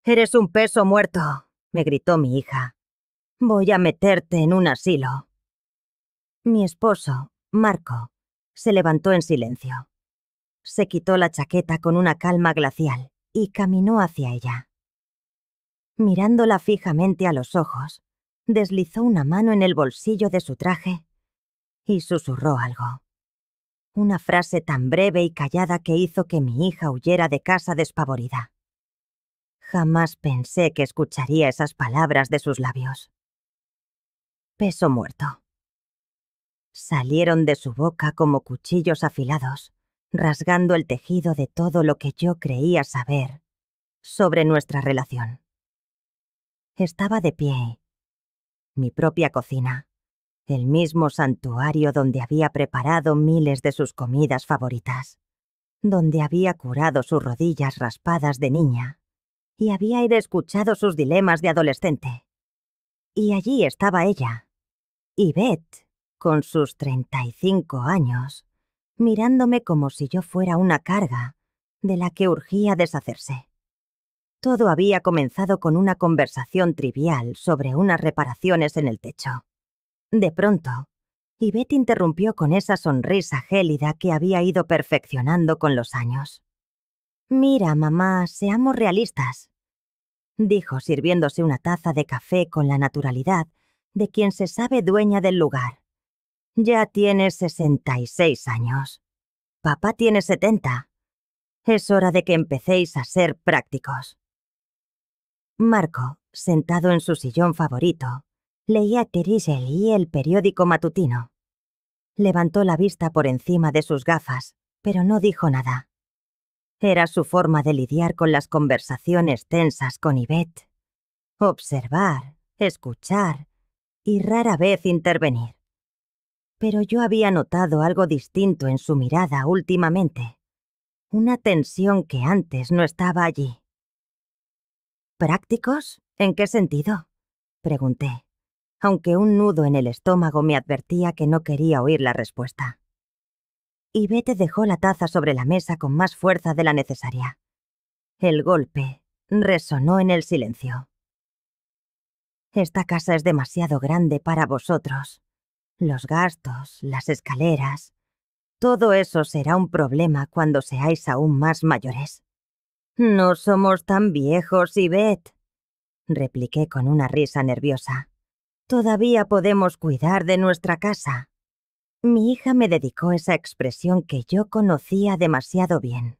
«Eres un peso muerto», me gritó mi hija. «Voy a meterte en un asilo». Mi esposo, Marco, se levantó en silencio. Se quitó la chaqueta con una calma glacial y caminó hacia ella. Mirándola fijamente a los ojos, deslizó una mano en el bolsillo de su traje y susurró algo. Una frase tan breve y callada que hizo que mi hija huyera de casa despavorida. Jamás pensé que escucharía esas palabras de sus labios. Peso muerto. Salieron de su boca como cuchillos afilados, rasgando el tejido de todo lo que yo creía saber sobre nuestra relación. Estaba de pie. Mi propia cocina, el mismo santuario donde había preparado miles de sus comidas favoritas, donde había curado sus rodillas raspadas de niña y había escuchado sus dilemas de adolescente. Y allí estaba ella, Yvette, con sus 35 años, mirándome como si yo fuera una carga de la que urgía deshacerse. Todo había comenzado con una conversación trivial sobre unas reparaciones en el techo. De pronto, Yvette interrumpió con esa sonrisa gélida que había ido perfeccionando con los años. «Mira, mamá, seamos realistas», dijo sirviéndose una taza de café con la naturalidad de quien se sabe dueña del lugar. «Ya tienes 66 años. Papá tiene 70. Es hora de que empecéis a ser prácticos». Marco, sentado en su sillón favorito, leía Therese y el periódico matutino. Levantó la vista por encima de sus gafas, pero no dijo nada. Era su forma de lidiar con las conversaciones tensas con Yvette. Observar, escuchar y rara vez intervenir. Pero yo había notado algo distinto en su mirada últimamente. Una tensión que antes no estaba allí. «¿Prácticos? ¿En qué sentido?», pregunté, aunque un nudo en el estómago me advertía que no quería oír la respuesta. Yvette dejó la taza sobre la mesa con más fuerza de la necesaria. El golpe resonó en el silencio. «Esta casa es demasiado grande para vosotros. Los gastos, las escaleras, todo eso será un problema cuando seáis aún más mayores». «No somos tan viejos, Yvette», repliqué con una risa nerviosa. «Todavía podemos cuidar de nuestra casa». Mi hija me dedicó esa expresión que yo conocía demasiado bien.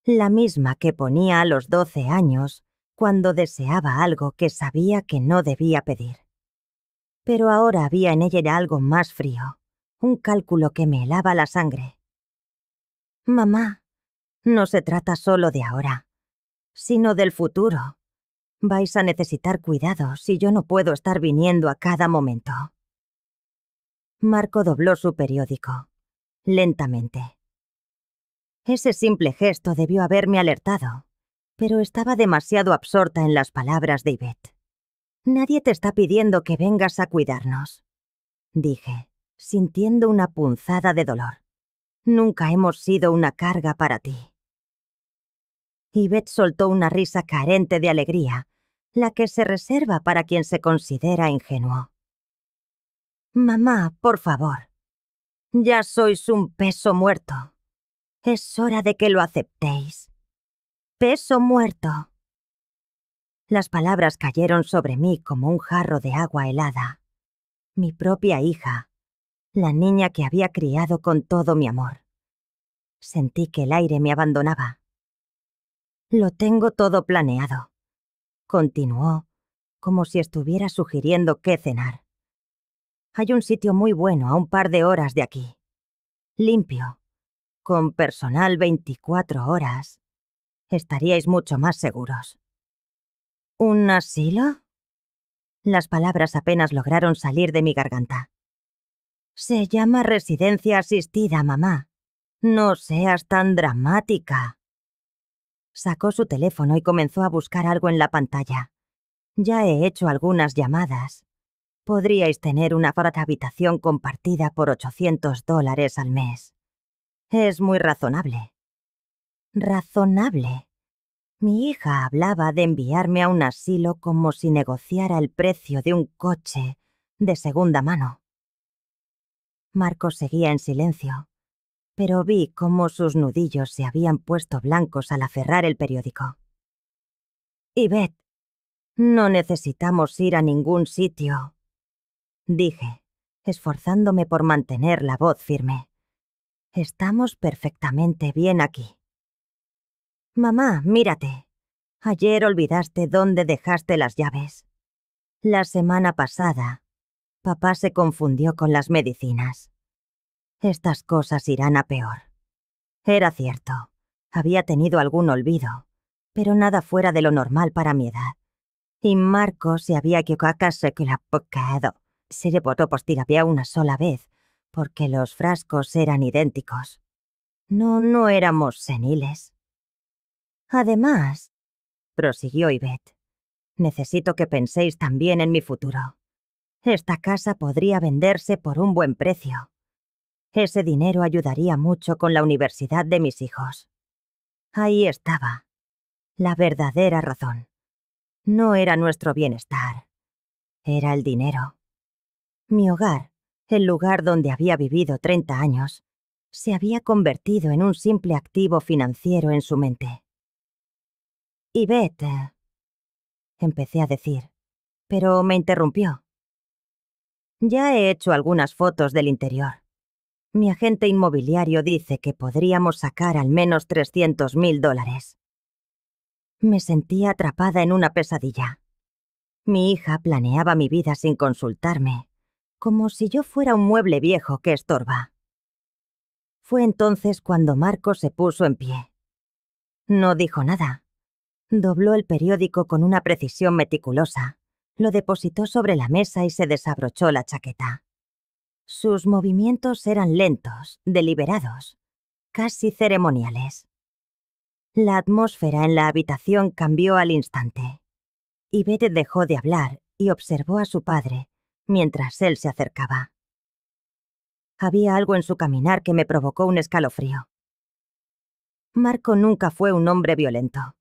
La misma que ponía a los 12 años cuando deseaba algo que sabía que no debía pedir. Pero ahora había en ella algo más frío, un cálculo que me helaba la sangre. «Mamá, no se trata solo de ahora, sino del futuro. Vais a necesitar cuidados y yo no puedo estar viniendo a cada momento». Marco dobló su periódico, lentamente. Ese simple gesto debió haberme alertado, pero estaba demasiado absorta en las palabras de Yvette. «Nadie te está pidiendo que vengas a cuidarnos», dije, sintiendo una punzada de dolor. «Nunca hemos sido una carga para ti». Yvette soltó una risa carente de alegría, la que se reserva para quien se considera ingenuo. «Mamá, por favor. Ya sois un peso muerto. Es hora de que lo aceptéis. Peso muerto». Las palabras cayeron sobre mí como un jarro de agua helada. Mi propia hija, la niña que había criado con todo mi amor. Sentí que el aire me abandonaba. «Lo tengo todo planeado», continuó, como si estuviera sugiriendo qué cenar. «Hay un sitio muy bueno a un par de horas de aquí. Limpio, con personal 24 horas. Estaríais mucho más seguros». «¿Un asilo?». Las palabras apenas lograron salir de mi garganta. «Se llama residencia asistida, mamá. No seas tan dramática». Sacó su teléfono y comenzó a buscar algo en la pantalla. «Ya he hecho algunas llamadas. Podríais tener una habitación compartida por $800 al mes. Es muy razonable». «¿Razonable?». Mi hija hablaba de enviarme a un asilo como si negociara el precio de un coche de segunda mano. Marcos seguía en silencio, pero vi cómo sus nudillos se habían puesto blancos al aferrar el periódico. «Yvette, no necesitamos ir a ningún sitio», dije, esforzándome por mantener la voz firme. «Estamos perfectamente bien aquí». «Mamá, mírate. Ayer olvidaste dónde dejaste las llaves. La semana pasada, papá se confundió con las medicinas. Estas cosas irán a peor». Era cierto. Había tenido algún olvido, pero nada fuera de lo normal para mi edad. Y Marcos se había equivocado se le votó postirapia una sola vez, porque los frascos eran idénticos. No éramos seniles. «Además», prosiguió Yvette, «necesito que penséis también en mi futuro. Esta casa podría venderse por un buen precio. Ese dinero ayudaría mucho con la universidad de mis hijos». Ahí estaba, la verdadera razón. No era nuestro bienestar, era el dinero. Mi hogar, el lugar donde había vivido 30 años, se había convertido en un simple activo financiero en su mente. «Yvette», empecé a decir, pero me interrumpió. «Ya he hecho algunas fotos del interior. Mi agente inmobiliario dice que podríamos sacar al menos $300.000. Me sentía atrapada en una pesadilla. Mi hija planeaba mi vida sin consultarme, como si yo fuera un mueble viejo que estorba. Fue entonces cuando Marcos se puso en pie. No dijo nada. Dobló el periódico con una precisión meticulosa, lo depositó sobre la mesa y se desabrochó la chaqueta. Sus movimientos eran lentos, deliberados, casi ceremoniales. La atmósfera en la habitación cambió al instante. Yvette dejó de hablar y observó a su padre, mientras él se acercaba. Había algo en su caminar que me provocó un escalofrío. Marco nunca fue un hombre violento,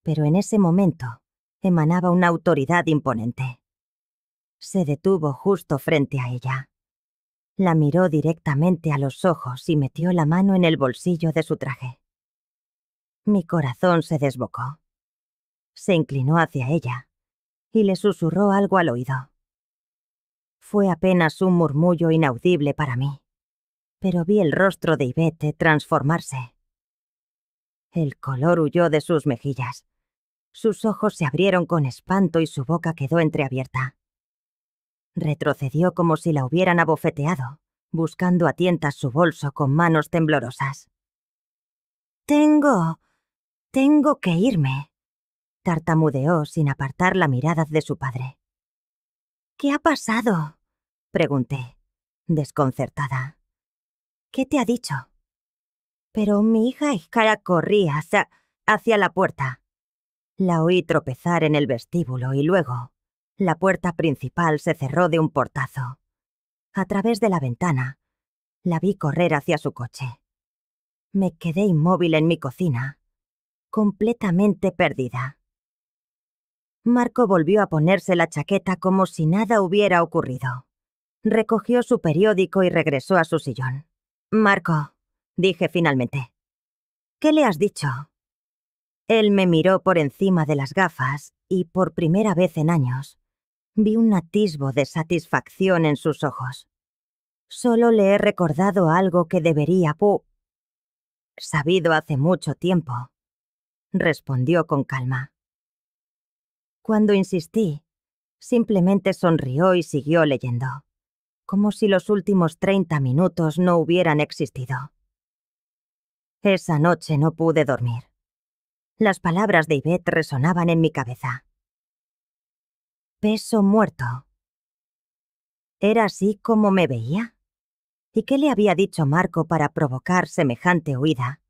pero en ese momento emanaba una autoridad imponente. Se detuvo justo frente a ella. La miró directamente a los ojos y metió la mano en el bolsillo de su traje. Mi corazón se desbocó. Se inclinó hacia ella y le susurró algo al oído. Fue apenas un murmullo inaudible para mí, pero vi el rostro de Yvette transformarse. El color huyó de sus mejillas. Sus ojos se abrieron con espanto y su boca quedó entreabierta. Retrocedió como si la hubieran abofeteado, buscando a tientas su bolso con manos temblorosas. Tengo que irme», tartamudeó sin apartar la mirada de su padre. «¿Qué ha pasado?», pregunté, desconcertada. «¿Qué te ha dicho?». Pero mi hija Iskara corría hacia la puerta. La oí tropezar en el vestíbulo y luego la puerta principal se cerró de un portazo. A través de la ventana, la vi correr hacia su coche. Me quedé inmóvil en mi cocina, completamente perdida. Marco volvió a ponerse la chaqueta como si nada hubiera ocurrido. Recogió su periódico y regresó a su sillón. «Marco», dije finalmente, «¿qué le has dicho?». Él me miró por encima de las gafas y, por primera vez en años, vi un atisbo de satisfacción en sus ojos. «Solo le he recordado algo que debería sabido hace mucho tiempo», respondió con calma. Cuando insistí, simplemente sonrió y siguió leyendo, como si los últimos 30 minutos no hubieran existido. Esa noche no pude dormir. Las palabras de Yvette resonaban en mi cabeza. Peso muerto. ¿Era así como me veía? ¿Y qué le había dicho Marco para provocar semejante huida?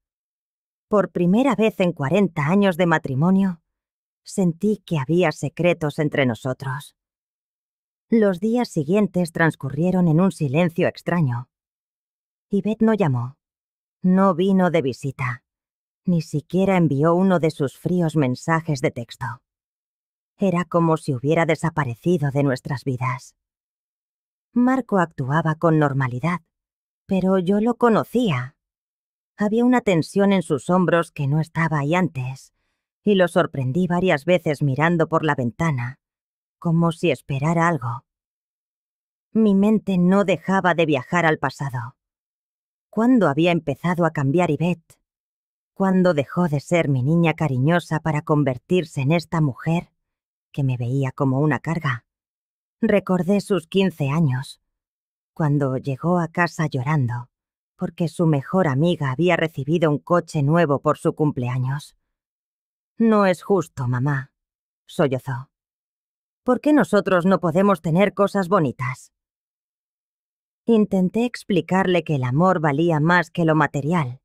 Por primera vez en 40 años de matrimonio, sentí que había secretos entre nosotros. Los días siguientes transcurrieron en un silencio extraño. Yvette no llamó. No vino de visita. Ni siquiera envió uno de sus fríos mensajes de texto. Era como si hubiera desaparecido de nuestras vidas. Marco actuaba con normalidad, pero yo lo conocía. Había una tensión en sus hombros que no estaba ahí antes, y lo sorprendí varias veces mirando por la ventana, como si esperara algo. Mi mente no dejaba de viajar al pasado. ¿Cuándo había empezado a cambiar Yvette? ¿Cuándo dejó de ser mi niña cariñosa para convertirse en esta mujer que me veía como una carga? Recordé sus 15 años, cuando llegó a casa llorando, porque su mejor amiga había recibido un coche nuevo por su cumpleaños. «No es justo, mamá», sollozó. «¿Por qué nosotros no podemos tener cosas bonitas?» Intenté explicarle que el amor valía más que lo material,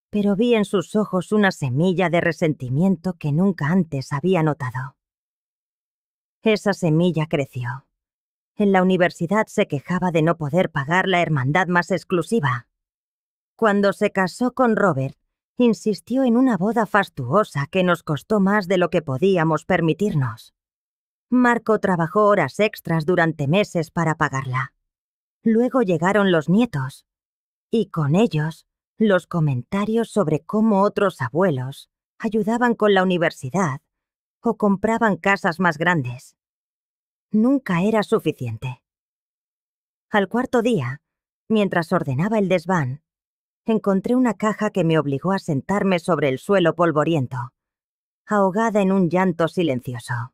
pero vi en sus ojos una semilla de resentimiento que nunca antes había notado. Esa semilla creció. En la universidad se quejaba de no poder pagar la hermandad más exclusiva. Cuando se casó con Robert, insistió en una boda fastuosa que nos costó más de lo que podíamos permitirnos. Marco trabajó horas extras durante meses para pagarla. Luego llegaron los nietos, y con ellos, los comentarios sobre cómo otros abuelos ayudaban con la universidad o compraban casas más grandes. Nunca era suficiente. Al cuarto día, mientras ordenaba el desván, encontré una caja que me obligó a sentarme sobre el suelo polvoriento, ahogada en un llanto silencioso.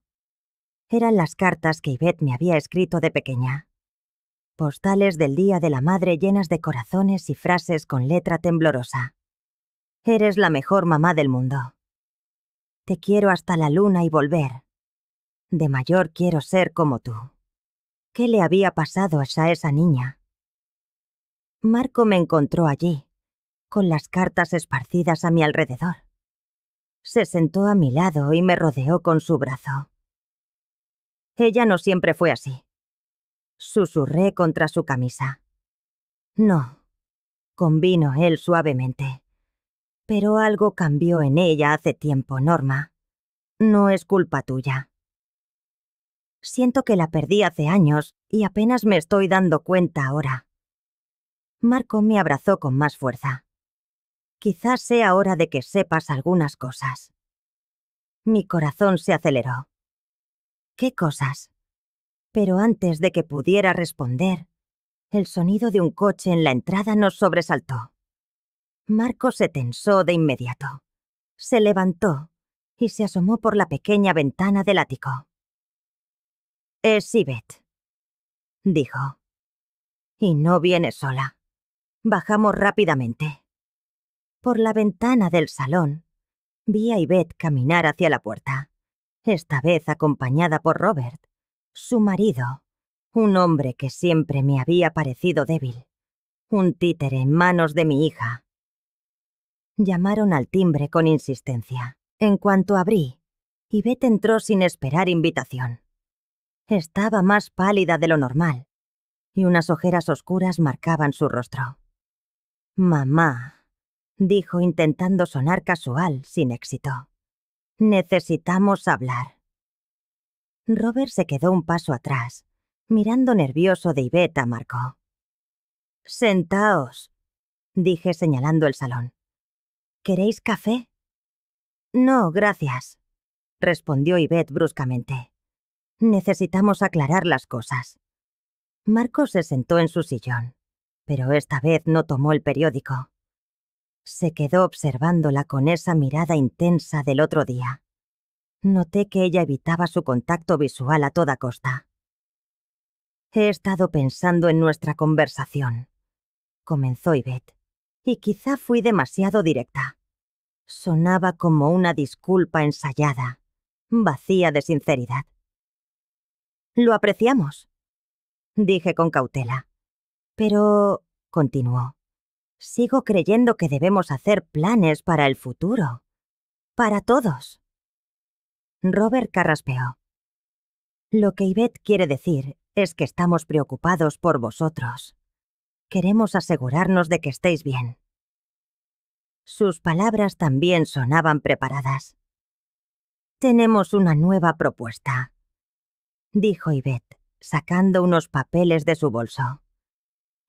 Eran las cartas que Yvette me había escrito de pequeña. Postales del Día de la Madre llenas de corazones y frases con letra temblorosa. «Eres la mejor mamá del mundo. Te quiero hasta la luna y volver. De mayor quiero ser como tú». ¿Qué le había pasado a esa niña? Marco me encontró allí, con las cartas esparcidas a mi alrededor. Se sentó a mi lado y me rodeó con su brazo. «Ella no siempre fue así», susurré contra su camisa. «No», convino él suavemente. «Pero algo cambió en ella hace tiempo, Norma. No es culpa tuya». Siento que la perdí hace años y apenas me estoy dando cuenta ahora. Marco me abrazó con más fuerza. «Quizás sea hora de que sepas algunas cosas». Mi corazón se aceleró. «¿Qué cosas?» Pero antes de que pudiera responder, el sonido de un coche en la entrada nos sobresaltó. Marco se tensó de inmediato. Se levantó y se asomó por la pequeña ventana del ático. «Es Yvette», dijo. «Y no viene sola». Bajamos rápidamente. Por la ventana del salón, vi a Yvette caminar hacia la puerta, esta vez acompañada por Robert, su marido, un hombre que siempre me había parecido débil, un títere en manos de mi hija. Llamaron al timbre con insistencia. En cuanto abrí, Yvette entró sin esperar invitación. Estaba más pálida de lo normal, y unas ojeras oscuras marcaban su rostro. «Mamá», dijo intentando sonar casual, sin éxito. «Necesitamos hablar». Robert se quedó un paso atrás, mirando nervioso de Yvette a Marco. «Sentaos», dije señalando el salón. «¿Queréis café?» «No, gracias», respondió Yvette bruscamente. «Necesitamos aclarar las cosas». Marco se sentó en su sillón, pero esta vez no tomó el periódico. Se quedó observándola con esa mirada intensa del otro día. Noté que ella evitaba su contacto visual a toda costa. «He estado pensando en nuestra conversación», comenzó Yvette, y quizá fui demasiado directa. Sonaba como una disculpa ensayada, vacía de sinceridad. «Lo apreciamos», dije con cautela. «Pero», continuó, «sigo creyendo que debemos hacer planes para el futuro. Para todos». Robert carraspeó. «Lo que Yvette quiere decir es que estamos preocupados por vosotros. Queremos asegurarnos de que estéis bien». Sus palabras también sonaban preparadas. «Tenemos una nueva propuesta», dijo Yvette, sacando unos papeles de su bolso.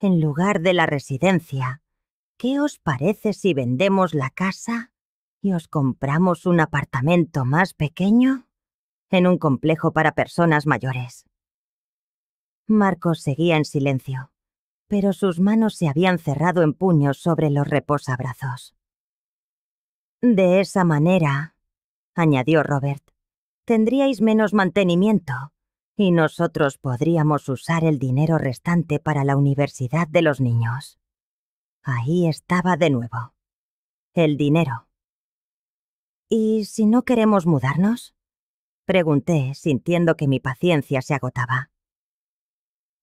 «En lugar de la residencia, ¿qué os parece si vendemos la casa y os compramos un apartamento más pequeño en un complejo para personas mayores?» Marcos seguía en silencio, pero sus manos se habían cerrado en puños sobre los reposabrazos. «De esa manera», añadió Robert, «tendríais menos mantenimiento y nosotros podríamos usar el dinero restante para la universidad de los niños». Ahí estaba de nuevo. El dinero. «¿Y si no queremos mudarnos?», pregunté, sintiendo que mi paciencia se agotaba.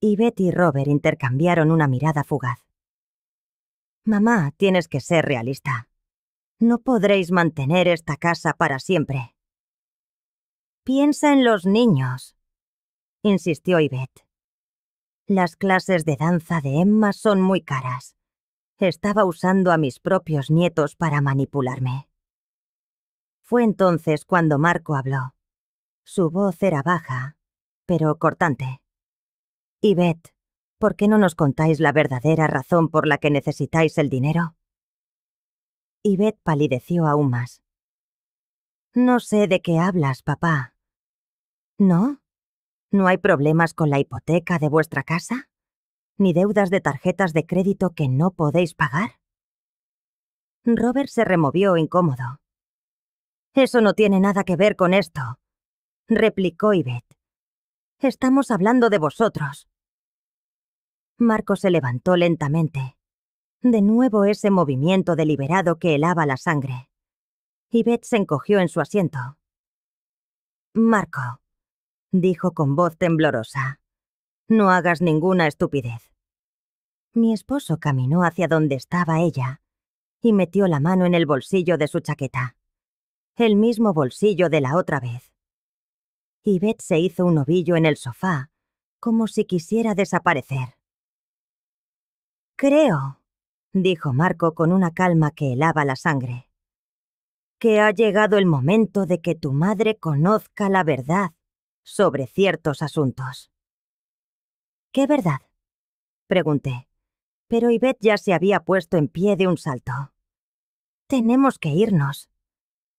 Yvette y Robert intercambiaron una mirada fugaz. «Mamá, tienes que ser realista. No podréis mantener esta casa para siempre». «Piensa en los niños», insistió Yvette. «Las clases de danza de Emma son muy caras. Estaba usando a mis propios nietos para manipularme». Fue entonces cuando Marco habló. Su voz era baja, pero cortante. «Yvette, ¿por qué no nos contáis la verdadera razón por la que necesitáis el dinero?» Yvette palideció aún más. «No sé de qué hablas, papá». «¿No? ¿No hay problemas con la hipoteca de vuestra casa? ¿Ni deudas de tarjetas de crédito que no podéis pagar?» Robert se removió incómodo. «Eso no tiene nada que ver con esto», replicó Yvette. «Estamos hablando de vosotros». Marco se levantó lentamente. De nuevo ese movimiento deliberado que helaba la sangre. Yvette se encogió en su asiento. «Marco», dijo con voz temblorosa, «no hagas ninguna estupidez». Mi esposo caminó hacia donde estaba ella y metió la mano en el bolsillo de su chaqueta. El mismo bolsillo de la otra vez. Yvette se hizo un ovillo en el sofá, como si quisiera desaparecer. «Creo», dijo Marco con una calma que helaba la sangre, «que ha llegado el momento de que tu madre conozca la verdad sobre ciertos asuntos». «¿Qué verdad?», pregunté, pero Yvette ya se había puesto en pie de un salto. «Tenemos que irnos»,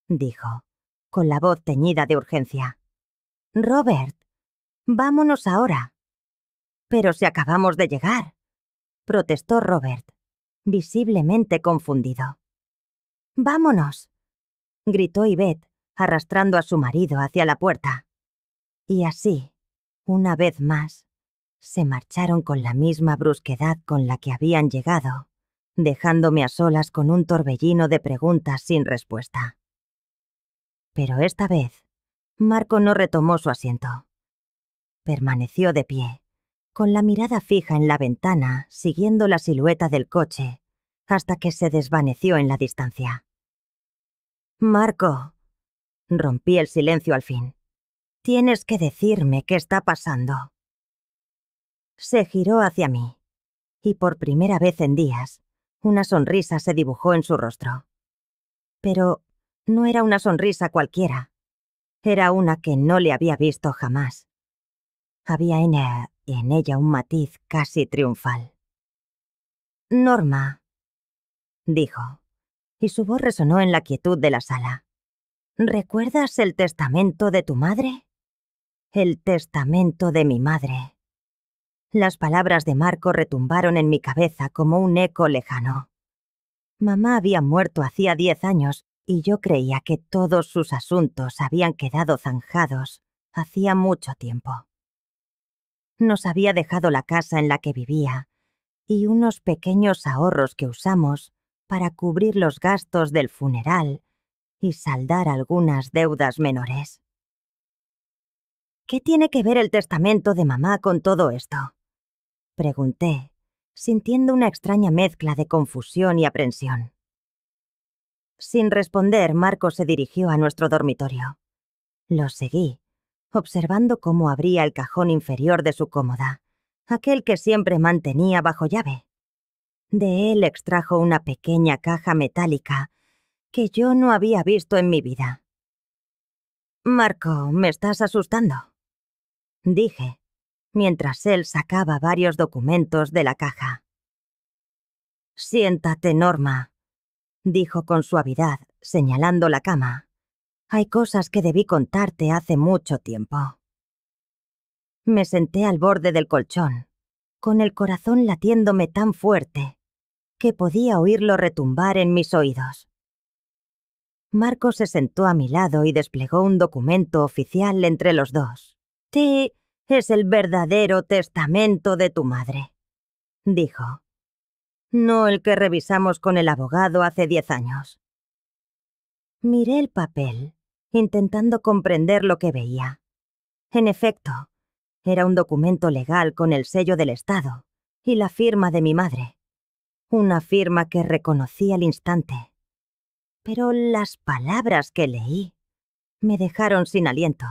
dijo, con la voz teñida de urgencia. «Robert, vámonos ahora». «Pero si acabamos de llegar», protestó Robert, visiblemente confundido. «Vámonos», gritó Yvette, arrastrando a su marido hacia la puerta. Y así, una vez más, se marcharon con la misma brusquedad con la que habían llegado, dejándome a solas con un torbellino de preguntas sin respuesta. Pero esta vez, Marco no retomó su asiento. Permaneció de pie, con la mirada fija en la ventana, siguiendo la silueta del coche, hasta que se desvaneció en la distancia. «Marco», rompí el silencio al fin, «tienes que decirme qué está pasando». Se giró hacia mí, y por primera vez en días, una sonrisa se dibujó en su rostro. Pero no era una sonrisa cualquiera. Era una que no le había visto jamás. Había en ella un matiz casi triunfal. «Norma», dijo, y su voz resonó en la quietud de la sala. «¿Recuerdas el testamento de tu madre?» «El testamento de mi madre». Las palabras de Marco retumbaron en mi cabeza como un eco lejano. Mamá había muerto hacía 10 años y yo creía que todos sus asuntos habían quedado zanjados hacía mucho tiempo. Nos había dejado la casa en la que vivía y unos pequeños ahorros que usamos para cubrir los gastos del funeral y saldar algunas deudas menores. «¿Qué tiene que ver el testamento de mamá con todo esto?», pregunté, sintiendo una extraña mezcla de confusión y aprensión. Sin responder, Marco se dirigió a nuestro dormitorio. Lo seguí, observando cómo abría el cajón inferior de su cómoda, aquel que siempre mantenía bajo llave. De él extrajo una pequeña caja metálica que yo no había visto en mi vida. «Marco, me estás asustando», dije, mientras él sacaba varios documentos de la caja. «Siéntate, Norma», dijo con suavidad, señalando la cama. «Hay cosas que debí contarte hace mucho tiempo». Me senté al borde del colchón, con el corazón latiéndome tan fuerte que podía oírlo retumbar en mis oídos. Marco se sentó a mi lado y desplegó un documento oficial entre los dos. «Sí, es el verdadero testamento de tu madre», dijo. «No el que revisamos con el abogado hace 10 años». Miré el papel, intentando comprender lo que veía. En efecto, era un documento legal con el sello del Estado y la firma de mi madre. Una firma que reconocí al instante. Pero las palabras que leí me dejaron sin aliento.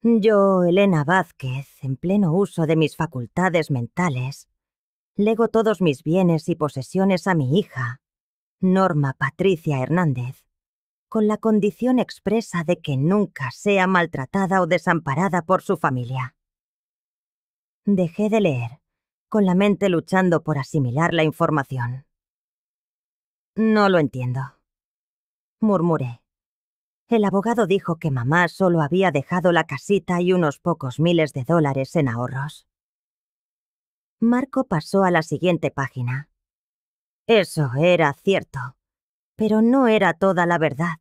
Yo, Elena Vázquez, en pleno uso de mis facultades mentales, lego todos mis bienes y posesiones a mi hija, Norma Patricia Hernández, con la condición expresa de que nunca sea maltratada o desamparada por su familia. Dejé de leer, con la mente luchando por asimilar la información. «No lo entiendo», murmuré. El abogado dijo que mamá solo había dejado la casita y unos pocos miles de dólares en ahorros. Marco pasó a la siguiente página. Eso era cierto, pero no era toda la verdad.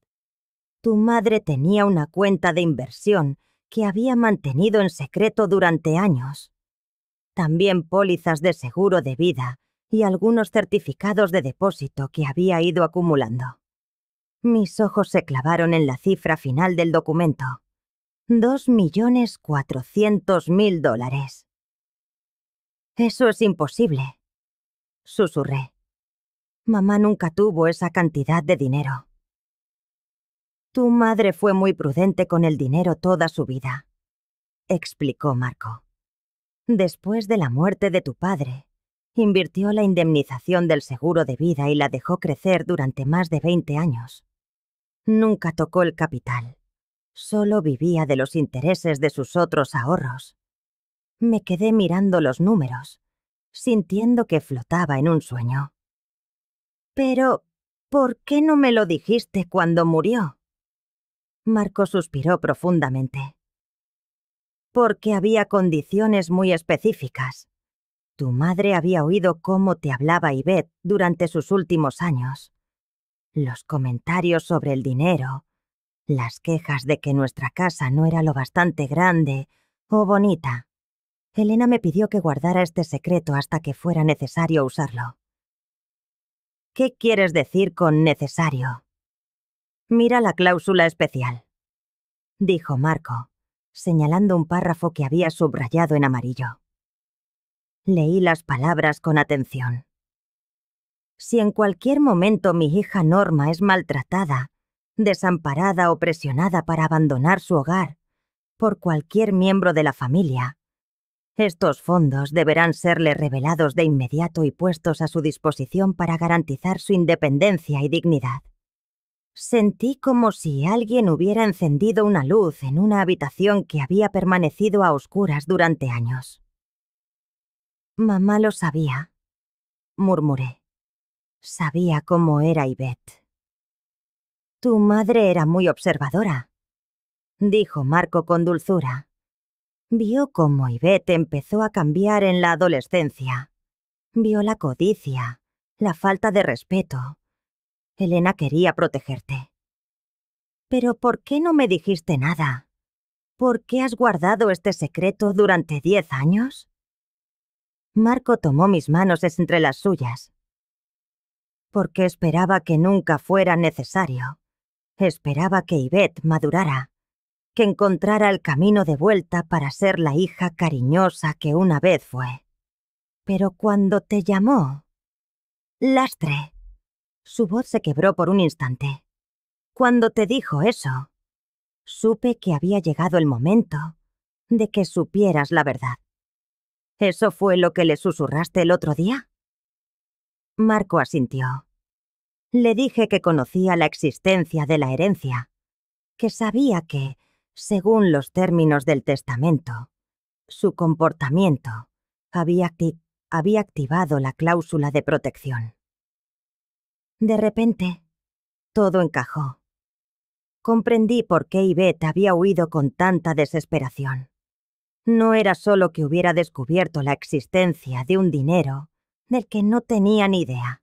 Tu madre tenía una cuenta de inversión que había mantenido en secreto durante años. También pólizas de seguro de vida y algunos certificados de depósito que había ido acumulando. Mis ojos se clavaron en la cifra final del documento. $2.400.000. «Eso es imposible», susurré. «Mamá nunca tuvo esa cantidad de dinero». «Tu madre fue muy prudente con el dinero toda su vida», explicó Marco. «Después de la muerte de tu padre, invirtió la indemnización del seguro de vida y la dejó crecer durante más de 20 años. Nunca tocó el capital. Solo vivía de los intereses de sus otros ahorros». Me quedé mirando los números, sintiendo que flotaba en un sueño. «Pero, ¿por qué no me lo dijiste cuando murió?», Marco suspiró profundamente. «Porque había condiciones muy específicas. Tu madre había oído cómo te hablaba Ivette durante sus últimos años. Los comentarios sobre el dinero, las quejas de que nuestra casa no era lo bastante grande o bonita. Elena me pidió que guardara este secreto hasta que fuera necesario usarlo». «¿Qué quieres decir con necesario?» «Mira la cláusula especial», dijo Marco, señalando un párrafo que había subrayado en amarillo. Leí las palabras con atención. «Si en cualquier momento mi hija Norma es maltratada, desamparada o presionada para abandonar su hogar por cualquier miembro de la familia, estos fondos deberán serle revelados de inmediato y puestos a su disposición para garantizar su independencia y dignidad». Sentí como si alguien hubiera encendido una luz en una habitación que había permanecido a oscuras durante años. «Mamá lo sabía», murmuré. «Sabía cómo era Ivette». «Tu madre era muy observadora», dijo Marco con dulzura. «Vio cómo Ivette empezó a cambiar en la adolescencia. Vio la codicia, la falta de respeto. Elena quería protegerte». «¿Pero por qué no me dijiste nada? ¿Por qué has guardado este secreto durante 10 años?» Marco tomó mis manos entre las suyas. «Porque esperaba que nunca fuera necesario. Esperaba que Ivette madurara, que encontrara el camino de vuelta para ser la hija cariñosa que una vez fue. Pero cuando te llamó... lastre». Su voz se quebró por un instante. «Cuando te dijo eso, supe que había llegado el momento de que supieras la verdad». «¿Eso fue lo que le susurraste el otro día?». Marco asintió. Le dije que conocía la existencia de la herencia, que sabía que, según los términos del testamento, su comportamiento había activado la cláusula de protección. De repente, todo encajó. Comprendí por qué Yvette había huido con tanta desesperación. No era solo que hubiera descubierto la existencia de un dinero del que no tenía ni idea.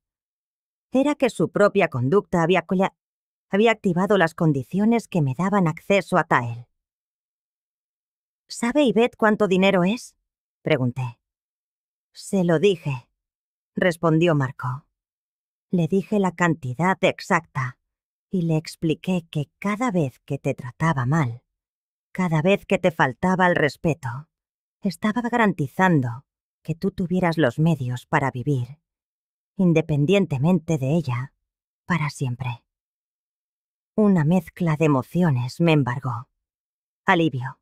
Era que su propia conducta había activado las condiciones que me daban acceso a él. ¿Sabe Yvette cuánto dinero es?, pregunté. Se lo dije, respondió Marco. Le dije la cantidad exacta y le expliqué que cada vez que te trataba mal, cada vez que te faltaba el respeto, estaba garantizando que tú tuvieras los medios para vivir, independientemente de ella, para siempre. Una mezcla de emociones me embargó. Alivio,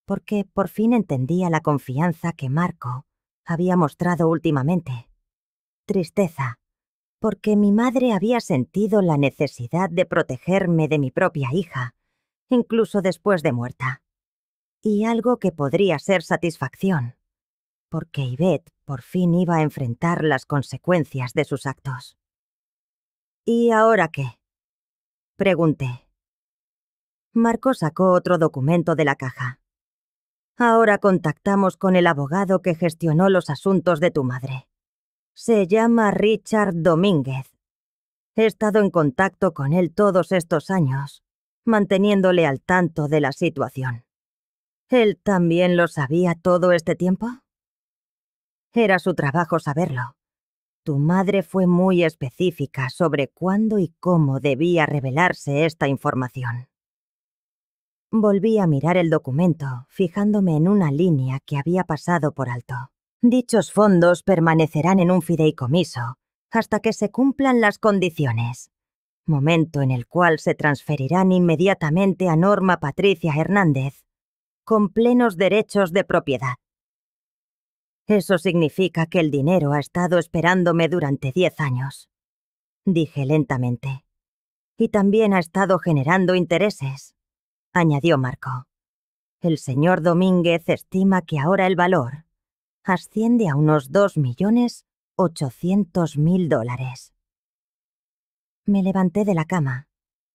porque por fin entendía la confianza que Marco había mostrado últimamente. Tristeza, porque mi madre había sentido la necesidad de protegerme de mi propia hija, incluso después de muerta. Y algo que podría ser satisfacción, porque Yvette por fin iba a enfrentar las consecuencias de sus actos. ¿Y ahora qué?, pregunté. Marco sacó otro documento de la caja. Ahora contactamos con el abogado que gestionó los asuntos de tu madre. Se llama Richard Domínguez. He estado en contacto con él todos estos años, manteniéndole al tanto de la situación. ¿Él también lo sabía todo este tiempo? Era su trabajo saberlo. Tu madre fue muy específica sobre cuándo y cómo debía revelarse esta información. Volví a mirar el documento, fijándome en una línea que había pasado por alto. Dichos fondos permanecerán en un fideicomiso hasta que se cumplan las condiciones, momento en el cual se transferirán inmediatamente a Norma Patricia Hernández, con plenos derechos de propiedad. Eso significa que el dinero ha estado esperándome durante 10 años, dije lentamente. Y también ha estado generando intereses, añadió Marco. El señor Domínguez estima que ahora el valor asciende a unos $2.800.000. Me levanté de la cama,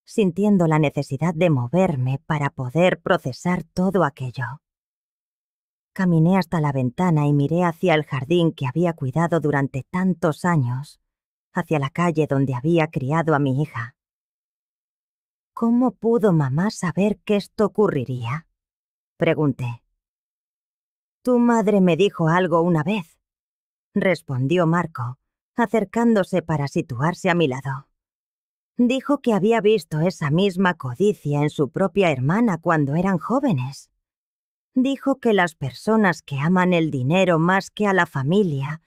sintiendo la necesidad de moverme para poder procesar todo aquello. Caminé hasta la ventana y miré hacia el jardín que había cuidado durante tantos años, hacia la calle donde había criado a mi hija. ¿Cómo pudo mamá saber que esto ocurriría?, pregunté. Tu madre me dijo algo una vez, respondió Marco, acercándose para situarse a mi lado. Dijo que había visto esa misma codicia en su propia hermana cuando eran jóvenes. Dijo que las personas que aman el dinero más que a la familia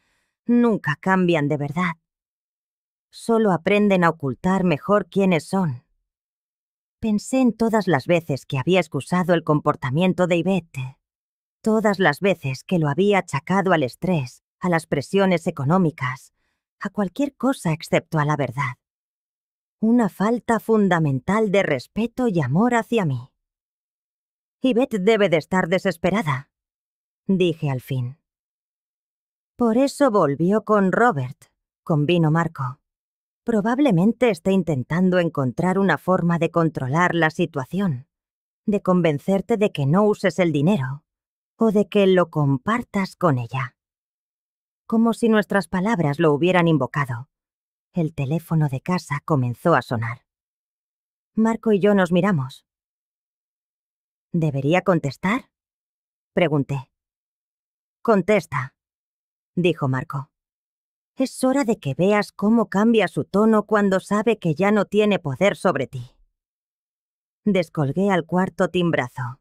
nunca cambian de verdad. Solo aprenden a ocultar mejor quiénes son. Pensé en todas las veces que había excusado el comportamiento de Yvette, todas las veces que lo había achacado al estrés, a las presiones económicas, a cualquier cosa excepto a la verdad. Una falta fundamental de respeto y amor hacia mí. Yvette debe de estar desesperada, dije al fin. Por eso volvió con Robert, convino Marco. Probablemente esté intentando encontrar una forma de controlar la situación, de convencerte de que no uses el dinero, o de que lo compartas con ella. Como si nuestras palabras lo hubieran invocado. El teléfono de casa comenzó a sonar. Marco y yo nos miramos. ¿Debería contestar?, pregunté. Contesta, dijo Marco. Es hora de que veas cómo cambia su tono cuando sabe que ya no tiene poder sobre ti. Descolgué al cuarto timbrazo.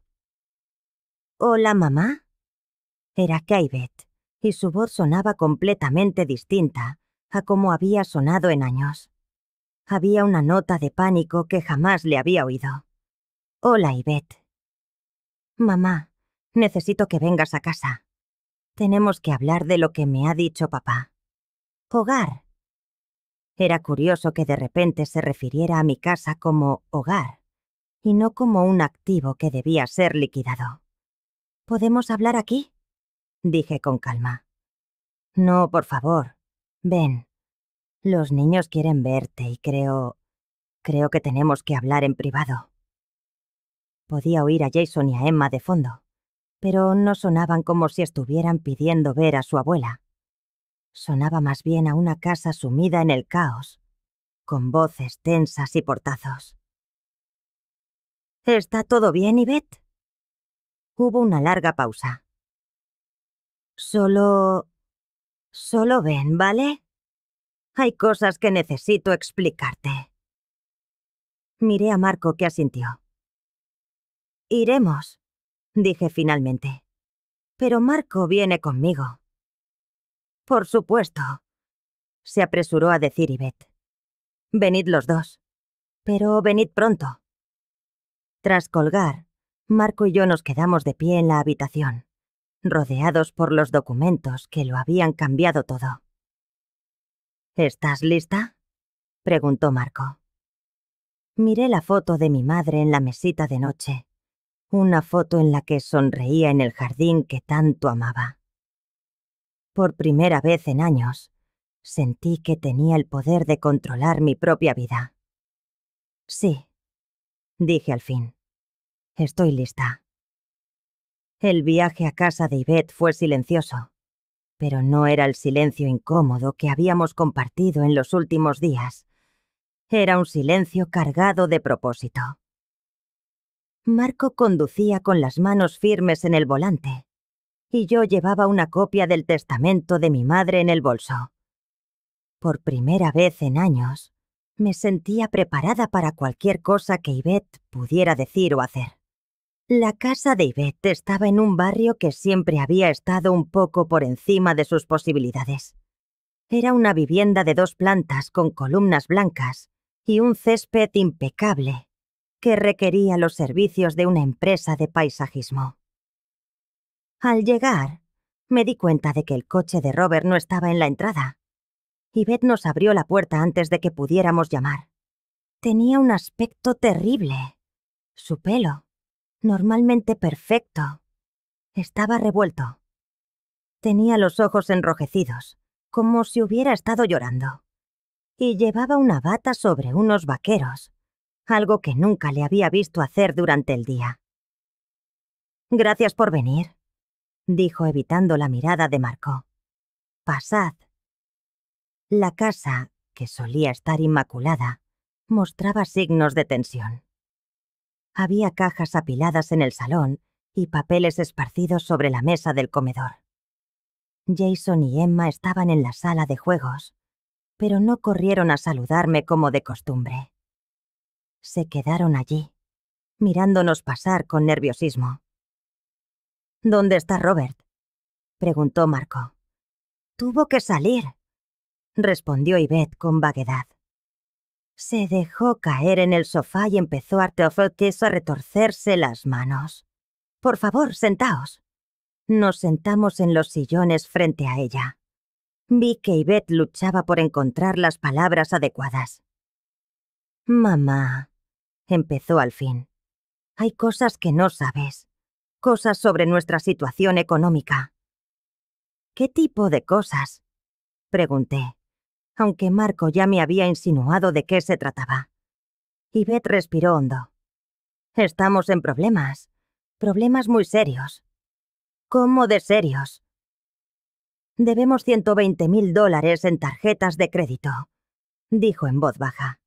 ¿Hola, mamá? Era Yvette, y su voz sonaba completamente distinta a como había sonado en años. Había una nota de pánico que jamás le había oído. Hola, Yvette. Mamá, necesito que vengas a casa. Tenemos que hablar de lo que me ha dicho papá. Hogar, Era curioso que de repente se refiriera a mi casa como hogar, y no como un activo que debía ser liquidado. ¿Podemos hablar aquí?, dije con calma. No, por favor. Ven. Los niños quieren verte y creo que tenemos que hablar en privado. Podía oír a Jason y a Emma de fondo, pero no sonaban como si estuvieran pidiendo ver a su abuela. Sonaba más bien a una casa sumida en el caos, con voces tensas y portazos. ¿Está todo bien, Yvette? Hubo una larga pausa. Solo ven, ¿vale? Hay cosas que necesito explicarte. Miré a Marco, que asintió. Iremos, dije finalmente. Pero Marco viene conmigo. Por supuesto, se apresuró a decir Yvette. Venid los dos, pero venid pronto. Tras colgar, Marco y yo nos quedamos de pie en la habitación, rodeados por los documentos que lo habían cambiado todo. ¿Estás lista?, preguntó Marco. Miré la foto de mi madre en la mesita de noche, una foto en la que sonreía en el jardín que tanto amaba. Por primera vez en años, sentí que tenía el poder de controlar mi propia vida. Sí, dije al fin. Estoy lista. El viaje a casa de Yvette fue silencioso, pero no era el silencio incómodo que habíamos compartido en los últimos días. Era un silencio cargado de propósito. Marco conducía con las manos firmes en el volante, y yo llevaba una copia del testamento de mi madre en el bolso. Por primera vez en años, me sentía preparada para cualquier cosa que Yvette pudiera decir o hacer. La casa de Yvette estaba en un barrio que siempre había estado un poco por encima de sus posibilidades. Era una vivienda de 2 plantas con columnas blancas y un césped impecable que requería los servicios de una empresa de paisajismo. Al llegar, me di cuenta de que el coche de Robert no estaba en la entrada. Yvette nos abrió la puerta antes de que pudiéramos llamar. Tenía un aspecto terrible. Su pelo, normalmente perfecto, estaba revuelto. Tenía los ojos enrojecidos, como si hubiera estado llorando. Y llevaba una bata sobre unos vaqueros, algo que nunca le había visto hacer durante el día. «Gracias por venir», dijo evitando la mirada de Marco. «Pasad». La casa, que solía estar inmaculada, mostraba signos de tensión. Había cajas apiladas en el salón y papeles esparcidos sobre la mesa del comedor. Jason y Emma estaban en la sala de juegos, pero no corrieron a saludarme como de costumbre. Se quedaron allí, mirándonos pasar con nerviosismo. «¿Dónde está Robert?», preguntó Marco. «Tuvo que salir», respondió Yvette con vaguedad. Se dejó caer en el sofá y empezó a retorcerse las manos. «Por favor, sentaos». Nos sentamos en los sillones frente a ella. Vi que Yvette luchaba por encontrar las palabras adecuadas. «Mamá», empezó al fin. «Hay cosas que no sabes. Cosas sobre nuestra situación económica». «¿Qué tipo de cosas?», pregunté, aunque Marco ya me había insinuado de qué se trataba. Yvette respiró hondo. «Estamos en problemas. Problemas muy serios». «¿Cómo de serios?». «Debemos $120,000 en tarjetas de crédito», dijo en voz baja.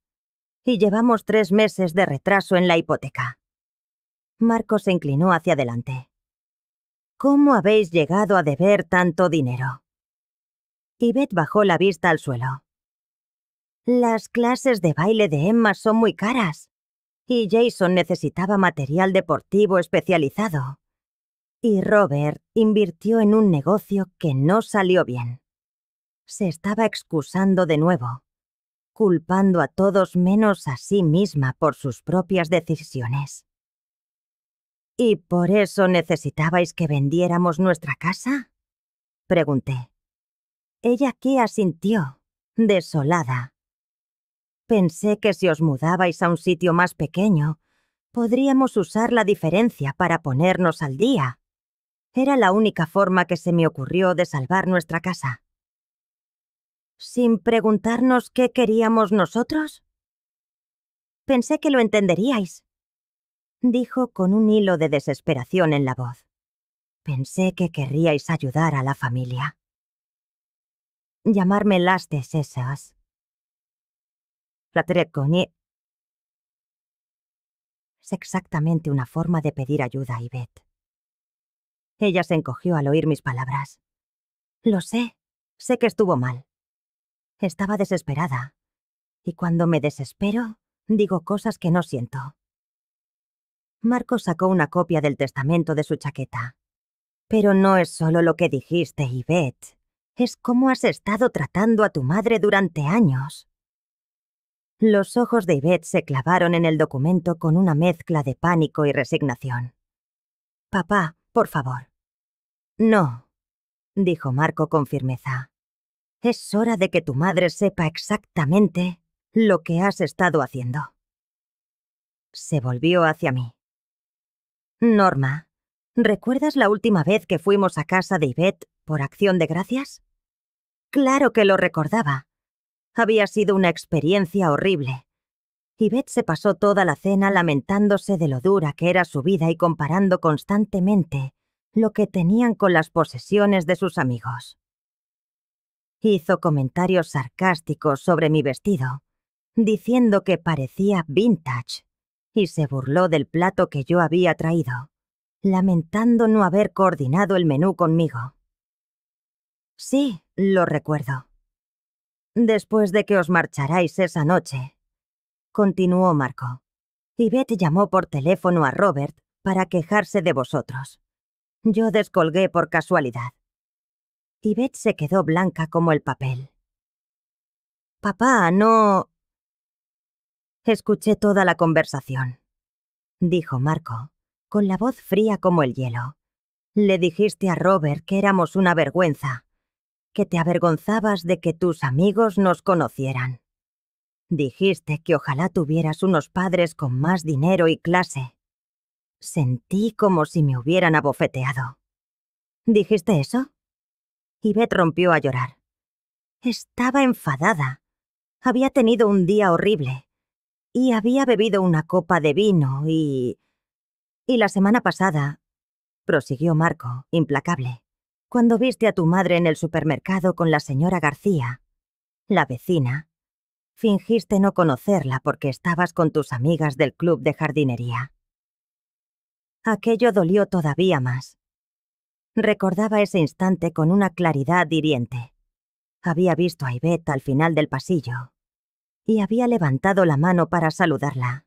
«Y llevamos 3 meses de retraso en la hipoteca». Marco se inclinó hacia adelante. «¿Cómo habéis llegado a deber tanto dinero?». Yvette bajó la vista al suelo. «Las clases de baile de Emma son muy caras, y Jason necesitaba material deportivo especializado. Y Robert invirtió en un negocio que no salió bien». Se estaba excusando de nuevo, culpando a todos menos a sí misma por sus propias decisiones. «¿Y por eso necesitabais que vendiéramos nuestra casa?», pregunté. Ella aquí asintió, desolada, Pensé que si os mudabais a un sitio más pequeño, podríamos usar la diferencia para ponernos al día. Era la única forma que se me ocurrió de salvar nuestra casa. ¿Sin preguntarnos qué queríamos nosotros? Pensé que lo entenderíais, dijo con un hilo de desesperación en la voz. Pensé que querríais ayudar a la familia. Llamarme las de esas. Es exactamente una forma de pedir ayuda, Yvette. Ella se encogió al oír mis palabras. Lo sé que estuvo mal. Estaba desesperada. Y cuando me desespero, digo cosas que no siento. Marco sacó una copia del testamento de su chaqueta. Pero no es solo lo que dijiste, Yvette. Es cómo has estado tratando a tu madre durante años. Los ojos de Yvette se clavaron en el documento con una mezcla de pánico y resignación. Papá, por favor. No, dijo Marco con firmeza. Es hora de que tu madre sepa exactamente lo que has estado haciendo. Se volvió hacia mí. Norma, ¿recuerdas la última vez que fuimos a casa de Yvette por Acción de Gracias? Claro que lo recordaba. Había sido una experiencia horrible. Yvette se pasó toda la cena lamentándose de lo dura que era su vida y comparando constantemente lo que tenían con las posesiones de sus amigos. Hizo comentarios sarcásticos sobre mi vestido, diciendo que parecía vintage, y se burló del plato que yo había traído, lamentando no haber coordinado el menú conmigo. Sí, lo recuerdo. Después de que os marcharais esa noche, continuó Marco, Yvette llamó por teléfono a Robert para quejarse de vosotros. Yo descolgué por casualidad. Yvette se quedó blanca como el papel. Papá, no... Escuché toda la conversación, dijo Marco, con la voz fría como el hielo. Le dijiste a Robert que éramos una vergüenza, que te avergonzabas de que tus amigos nos conocieran. Dijiste que ojalá tuvieras unos padres con más dinero y clase. Sentí como si me hubieran abofeteado. ¿Dijiste eso? Yvette rompió a llorar. Estaba enfadada. Había tenido un día horrible. Y había bebido una copa de vino y la semana pasada, prosiguió Marco, implacable, cuando viste a tu madre en el supermercado con la señora García, la vecina, fingiste no conocerla porque estabas con tus amigas del club de jardinería. Aquello dolió todavía más. Recordaba ese instante con una claridad hiriente. Había visto a Yvette al final del pasillo y había levantado la mano para saludarla.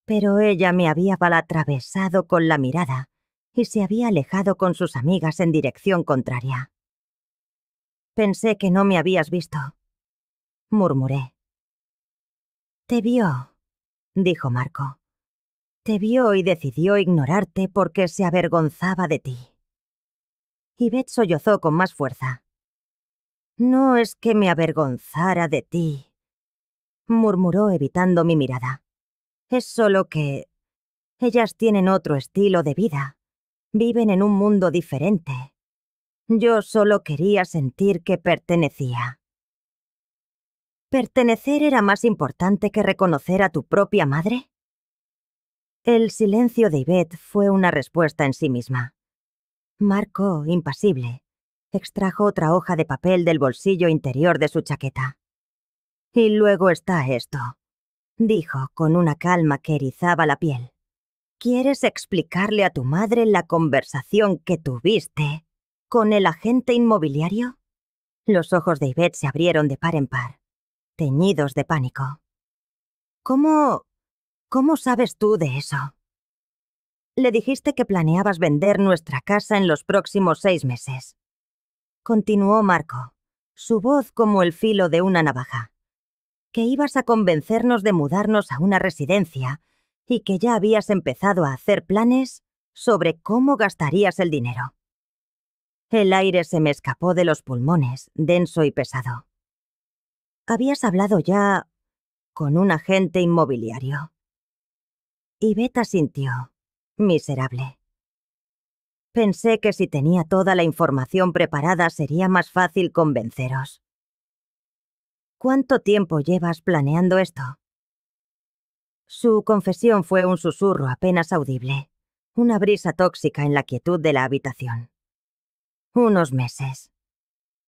Pero ella me había atravesado con la mirada y se había alejado con sus amigas en dirección contraria. Pensé que no me habías visto, murmuré. Te vio, dijo Marco. Te vio y decidió ignorarte porque se avergonzaba de ti. Yvette sollozó con más fuerza. No es que me avergonzara de ti, murmuró evitando mi mirada. Es solo que ellas tienen otro estilo de vida. Viven en un mundo diferente. Yo solo quería sentir que pertenecía. ¿Pertenecer era más importante que reconocer a tu propia madre? El silencio de Yvette fue una respuesta en sí misma. Marco, impasible, extrajo otra hoja de papel del bolsillo interior de su chaqueta. Y luego está esto, dijo con una calma que erizaba la piel. ¿Quieres explicarle a tu madre la conversación que tuviste con el agente inmobiliario? Los ojos de Yvette se abrieron de par en par, teñidos de pánico. ¿Cómo sabes tú de eso? Le dijiste que planeabas vender nuestra casa en los próximos 6 meses. Continuó Marco, su voz como el filo de una navaja. Que ibas a convencernos de mudarnos a una residencia y que ya habías empezado a hacer planes sobre cómo gastarías el dinero. El aire se me escapó de los pulmones, denso y pesado. Habías hablado ya con un agente inmobiliario. Yvette asintió, miserable. Pensé que si tenía toda la información preparada sería más fácil convenceros. ¿Cuánto tiempo llevas planeando esto? Su confesión fue un susurro apenas audible, una brisa tóxica en la quietud de la habitación. Unos meses.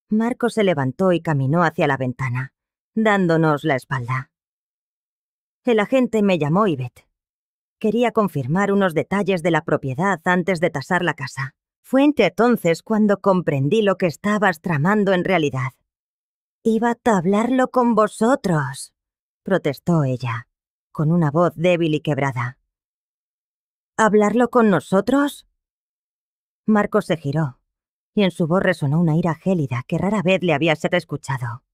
Marco se levantó y caminó hacia la ventana, dándonos la espalda. El agente me llamó Yvette. Quería confirmar unos detalles de la propiedad antes de tasar la casa. Fue entonces cuando comprendí lo que estabas tramando en realidad. «Iba a hablarlo con vosotros», protestó ella, con una voz débil y quebrada. «¿Hablarlo con nosotros?» Marco se giró, y en su voz resonó una ira gélida que rara vez le había sido escuchado.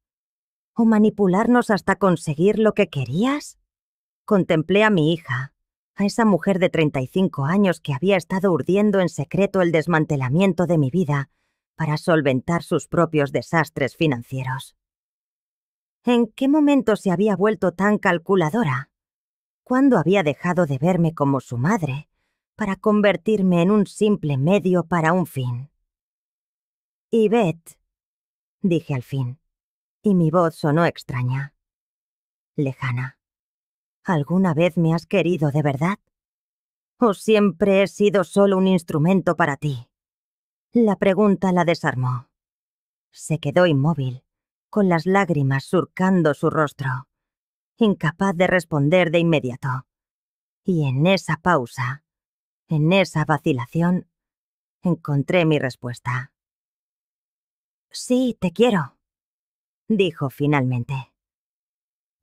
«¿O manipularnos hasta conseguir lo que querías?» Contemplé a mi hija, a esa mujer de 35 años que había estado urdiendo en secreto el desmantelamiento de mi vida para solventar sus propios desastres financieros. ¿En qué momento se había vuelto tan calculadora? ¿Cuándo había dejado de verme como su madre para convertirme en un simple medio para un fin? «Yvette», dije al fin, y mi voz sonó extraña, lejana. ¿Alguna vez me has querido de verdad? ¿O siempre he sido solo un instrumento para ti? La pregunta la desarmó. Se quedó inmóvil, con las lágrimas surcando su rostro, incapaz de responder de inmediato. Y en esa pausa, en esa vacilación, encontré mi respuesta. «Sí, te quiero», dijo finalmente.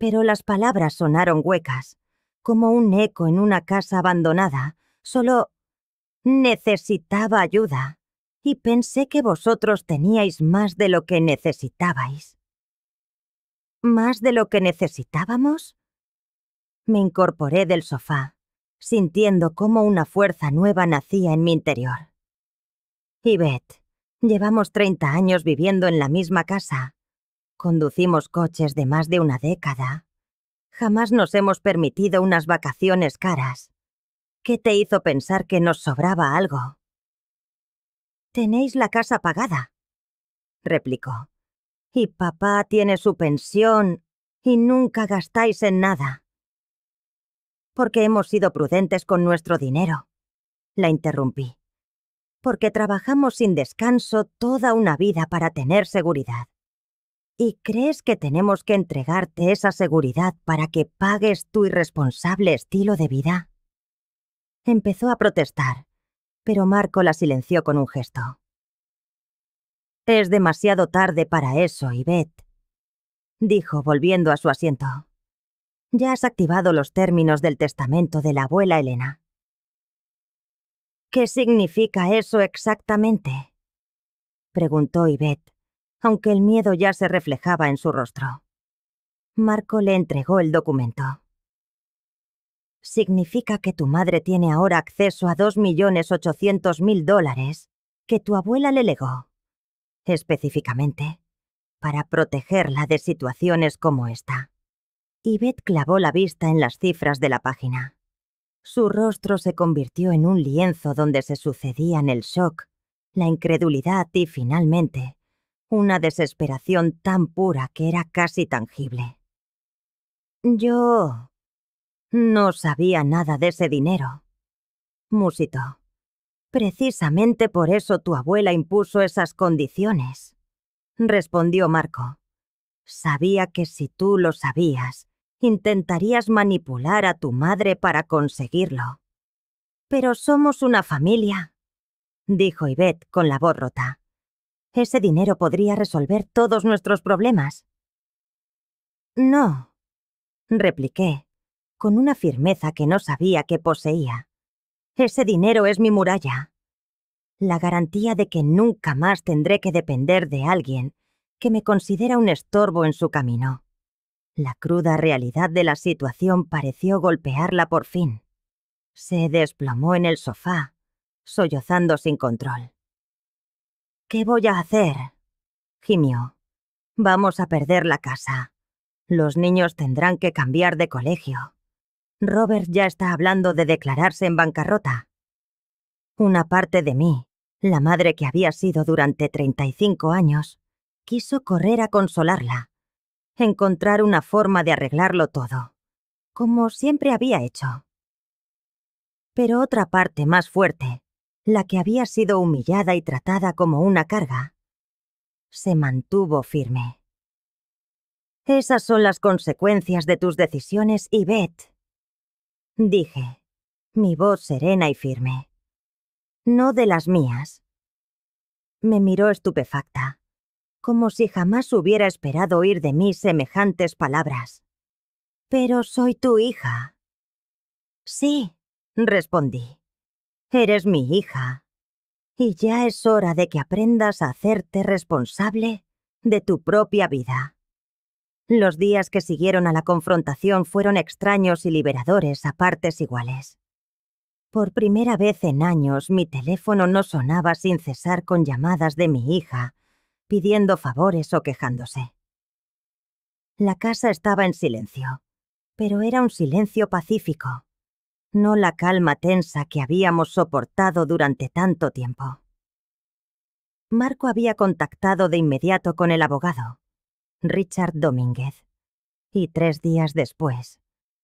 Pero las palabras sonaron huecas, como un eco en una casa abandonada. Solo necesitaba ayuda, y pensé que vosotros teníais más de lo que necesitabais. ¿Más de lo que necesitábamos? Me incorporé del sofá, sintiendo cómo una fuerza nueva nacía en mi interior. «Yvette, llevamos 30 años viviendo en la misma casa. Conducimos coches de más de una década. Jamás nos hemos permitido unas vacaciones caras. ¿Qué te hizo pensar que nos sobraba algo?» «Tenéis la casa pagada», replicó. «Y papá tiene su pensión y nunca gastáis en nada». «Porque hemos sido prudentes con nuestro dinero», la interrumpí. «Porque trabajamos sin descanso toda una vida para tener seguridad. ¿Y crees que tenemos que entregarte esa seguridad para que pagues tu irresponsable estilo de vida?» Empezó a protestar, pero Marco la silenció con un gesto. «Es demasiado tarde para eso, Yvette», dijo volviendo a su asiento. «Ya has activado los términos del testamento de la abuela Elena». «¿Qué significa eso exactamente?», preguntó Yvette, aunque el miedo ya se reflejaba en su rostro. Marco le entregó el documento. «Significa que tu madre tiene ahora acceso a $2.800.000 que tu abuela le legó, específicamente, para protegerla de situaciones como esta». Yvette clavó la vista en las cifras de la página. Su rostro se convirtió en un lienzo donde se sucedían el shock, la incredulidad y, finalmente, una desesperación tan pura que era casi tangible. «Yo no sabía nada de ese dinero», musitó. «Precisamente por eso tu abuela impuso esas condiciones», respondió Marco. «Sabía que si tú lo sabías, intentarías manipular a tu madre para conseguirlo». «Pero somos una familia», dijo Yvette con la voz rota. «Ese dinero podría resolver todos nuestros problemas». «No», repliqué, con una firmeza que no sabía que poseía. «Ese dinero es mi muralla. La garantía de que nunca más tendré que depender de alguien que me considera un estorbo en su camino». La cruda realidad de la situación pareció golpearla por fin. Se desplomó en el sofá, sollozando sin control. «¿Qué voy a hacer?», gimió. «Vamos a perder la casa. Los niños tendrán que cambiar de colegio. Robert ya está hablando de declararse en bancarrota. Una parte de mí, la madre que había sido durante 35 años, quiso correr a consolarla, encontrar una forma de arreglarlo todo, como siempre había hecho. Pero otra parte más fuerte, la que había sido humillada y tratada como una carga, se mantuvo firme. Esas son las consecuencias de tus decisiones, Yvette, dije, mi voz serena y firme. No de las mías. Me miró estupefacta, como si jamás hubiera esperado oír de mí semejantes palabras. Pero soy tu hija. Sí, respondí. Eres mi hija. Y ya es hora de que aprendas a hacerte responsable de tu propia vida. Los días que siguieron a la confrontación fueron extraños y liberadores a partes iguales. Por primera vez en años, mi teléfono no sonaba sin cesar con llamadas de mi hija, pidiendo favores o quejándose. La casa estaba en silencio, pero era un silencio pacífico, no la calma tensa que habíamos soportado durante tanto tiempo. Marco había contactado de inmediato con el abogado, Richard Domínguez, y 3 días después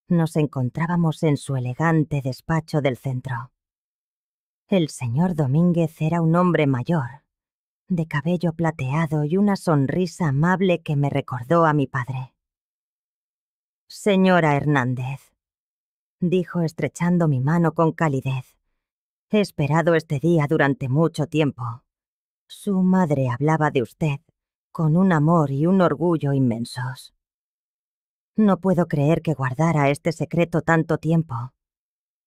nos encontrábamos en su elegante despacho del centro. El señor Domínguez era un hombre mayor, de cabello plateado y una sonrisa amable que me recordó a mi padre. Señora Hernández, dijo estrechando mi mano con calidez, he esperado este día durante mucho tiempo. Su madre hablaba de usted con un amor y un orgullo inmensos. No puedo creer que guardara este secreto tanto tiempo,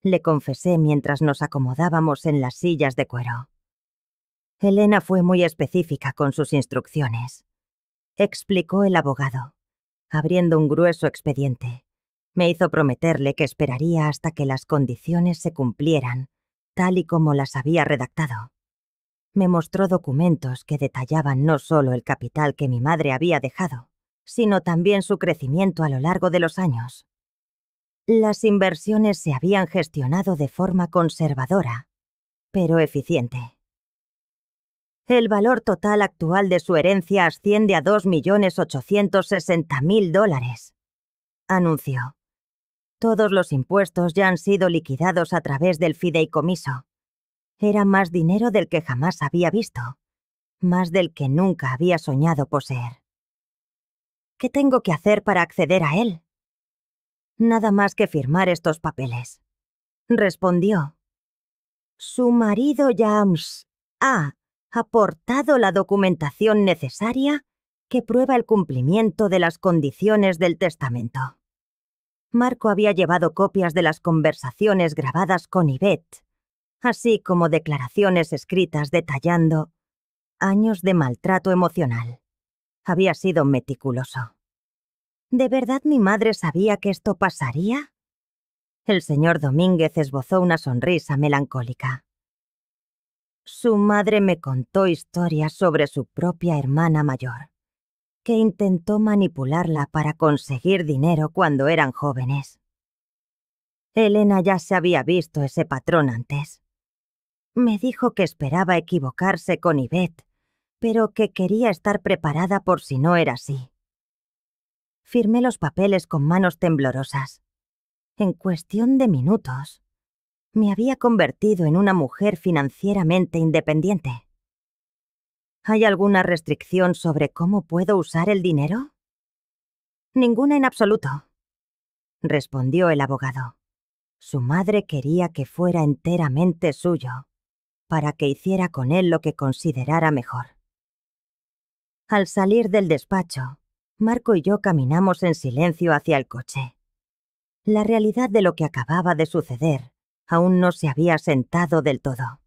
le confesé mientras nos acomodábamos en las sillas de cuero. Elena fue muy específica con sus instrucciones, explicó el abogado, abriendo un grueso expediente. Me hizo prometerle que esperaría hasta que las condiciones se cumplieran, tal y como las había redactado. Me mostró documentos que detallaban no solo el capital que mi madre había dejado, sino también su crecimiento a lo largo de los años. Las inversiones se habían gestionado de forma conservadora, pero eficiente. El valor total actual de su herencia asciende a $2.860.000, anunció. Todos los impuestos ya han sido liquidados a través del fideicomiso. Era más dinero del que jamás había visto, más del que nunca había soñado poseer. ¿Qué tengo que hacer para acceder a él? Nada más que firmar estos papeles, respondió. Su marido James ha aportado la documentación necesaria que prueba el cumplimiento de las condiciones del testamento. Marco había llevado copias de las conversaciones grabadas con Yvette, así como declaraciones escritas detallando años de maltrato emocional. Había sido meticuloso. ¿De verdad mi madre sabía que esto pasaría? El señor Domínguez esbozó una sonrisa melancólica. Su madre me contó historias sobre su propia hermana mayor, que intentó manipularla para conseguir dinero cuando eran jóvenes. Elena ya se había visto ese patrón antes. Me dijo que esperaba equivocarse con Yvette, pero que quería estar preparada por si no era así. Firmé los papeles con manos temblorosas. En cuestión de minutos, me había convertido en una mujer financieramente independiente. ¿Hay alguna restricción sobre cómo puedo usar el dinero? Ninguna en absoluto, respondió el abogado. Su madre quería que fuera enteramente suyo, para que hiciera con él lo que considerara mejor. Al salir del despacho, Marco y yo caminamos en silencio hacia el coche. La realidad de lo que acababa de suceder aún no se había asentado del todo.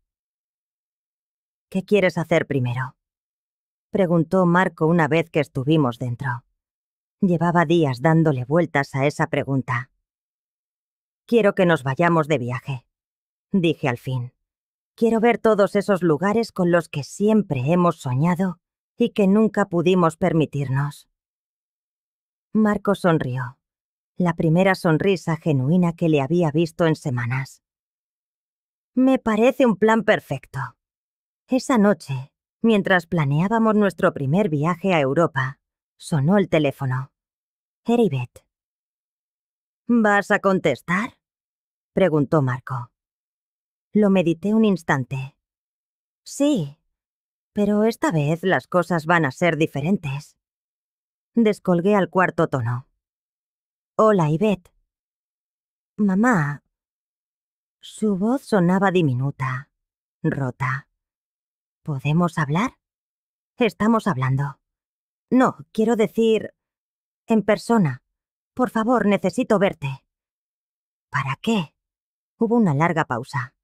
¿Qué quieres hacer primero?, preguntó Marco una vez que estuvimos dentro. Llevaba días dándole vueltas a esa pregunta. Quiero que nos vayamos de viaje, dije al fin. Quiero ver todos esos lugares con los que siempre hemos soñado y que nunca pudimos permitirnos. Marco sonrió, la primera sonrisa genuina que le había visto en semanas. Me parece un plan perfecto. Esa noche, mientras planeábamos nuestro primer viaje a Europa, sonó el teléfono. Era Ivette. ¿Vas a contestar?, preguntó Marco. Lo medité un instante. Sí, pero esta vez las cosas van a ser diferentes. Descolgué al cuarto tono. Hola, Ivette. Mamá. Su voz sonaba diminuta, rota. ¿Podemos hablar? Estamos hablando. No, quiero decir, en persona. Por favor, necesito verte. ¿Para qué? Hubo una larga pausa.